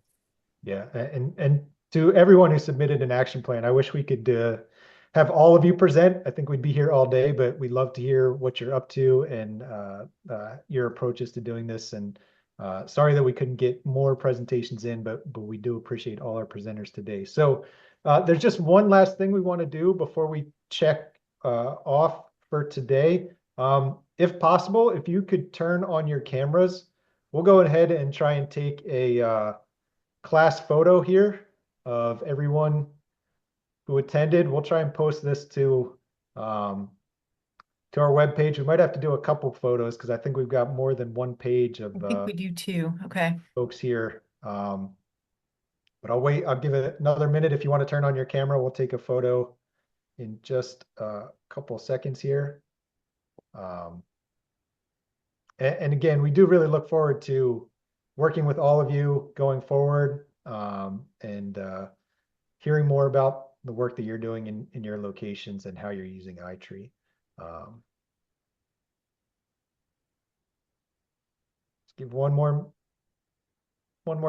Yeah, and to everyone who submitted an action plan, I wish we could have all of you present. I think we'd be here all day, but we'd love to hear what you're up to and your approaches to doing this. And sorry that we couldn't get more presentations in, but we do appreciate all our presenters today. So there's just one last thing we want to do before we check off for today. If possible, if you could turn on your cameras, we'll go ahead and try and take a class photo here of everyone who attended. We'll try and post this to our webpage. We might have to do a couple photos because I think we've got more than one page of I think we do too. Okay. folks here. But I'll wait. I'll give it another minute. If you want to turn on your camera, we'll take a photo in just a couple seconds here. And again, we do really look forward to working with all of you going forward, and hearing more about the work that you're doing in your locations and how you're using iTree. Let's give one more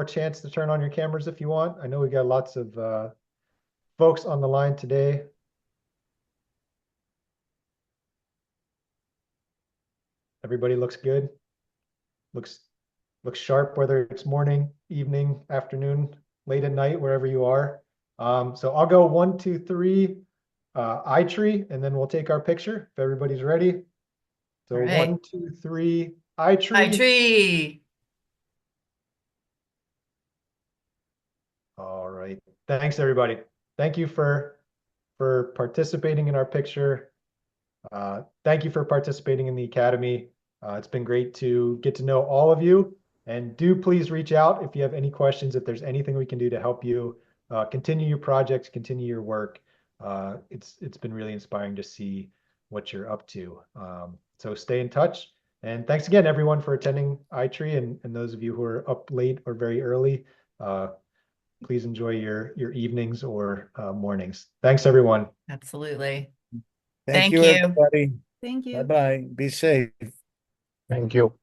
chance to turn on your cameras if you want. I know we got lots of folks on the line today. Everybody looks good. Looks sharp, whether it's morning, evening, afternoon, late at night, wherever you are. So I'll go 1, 2, 3, iTree, and then we'll take our picture if everybody's ready. So All right. 1, 2, 3, iTree. iTree. All right. Thanks, everybody. Thank you for participating in our picture. Thank you for participating in the Academy. It's been great to get to know all of you, and do please reach out if you have any questions, if there's anything we can do to help you continue your projects, continue your work. It's been really inspiring to see what you're up to. So stay in touch, and thanks again, everyone, for attending iTree, and those of you who are up late or very early, please enjoy your evenings or mornings. Thanks, everyone. Absolutely. Thank you, you. everybody. Thank you. Bye-bye. Be safe. Thank you.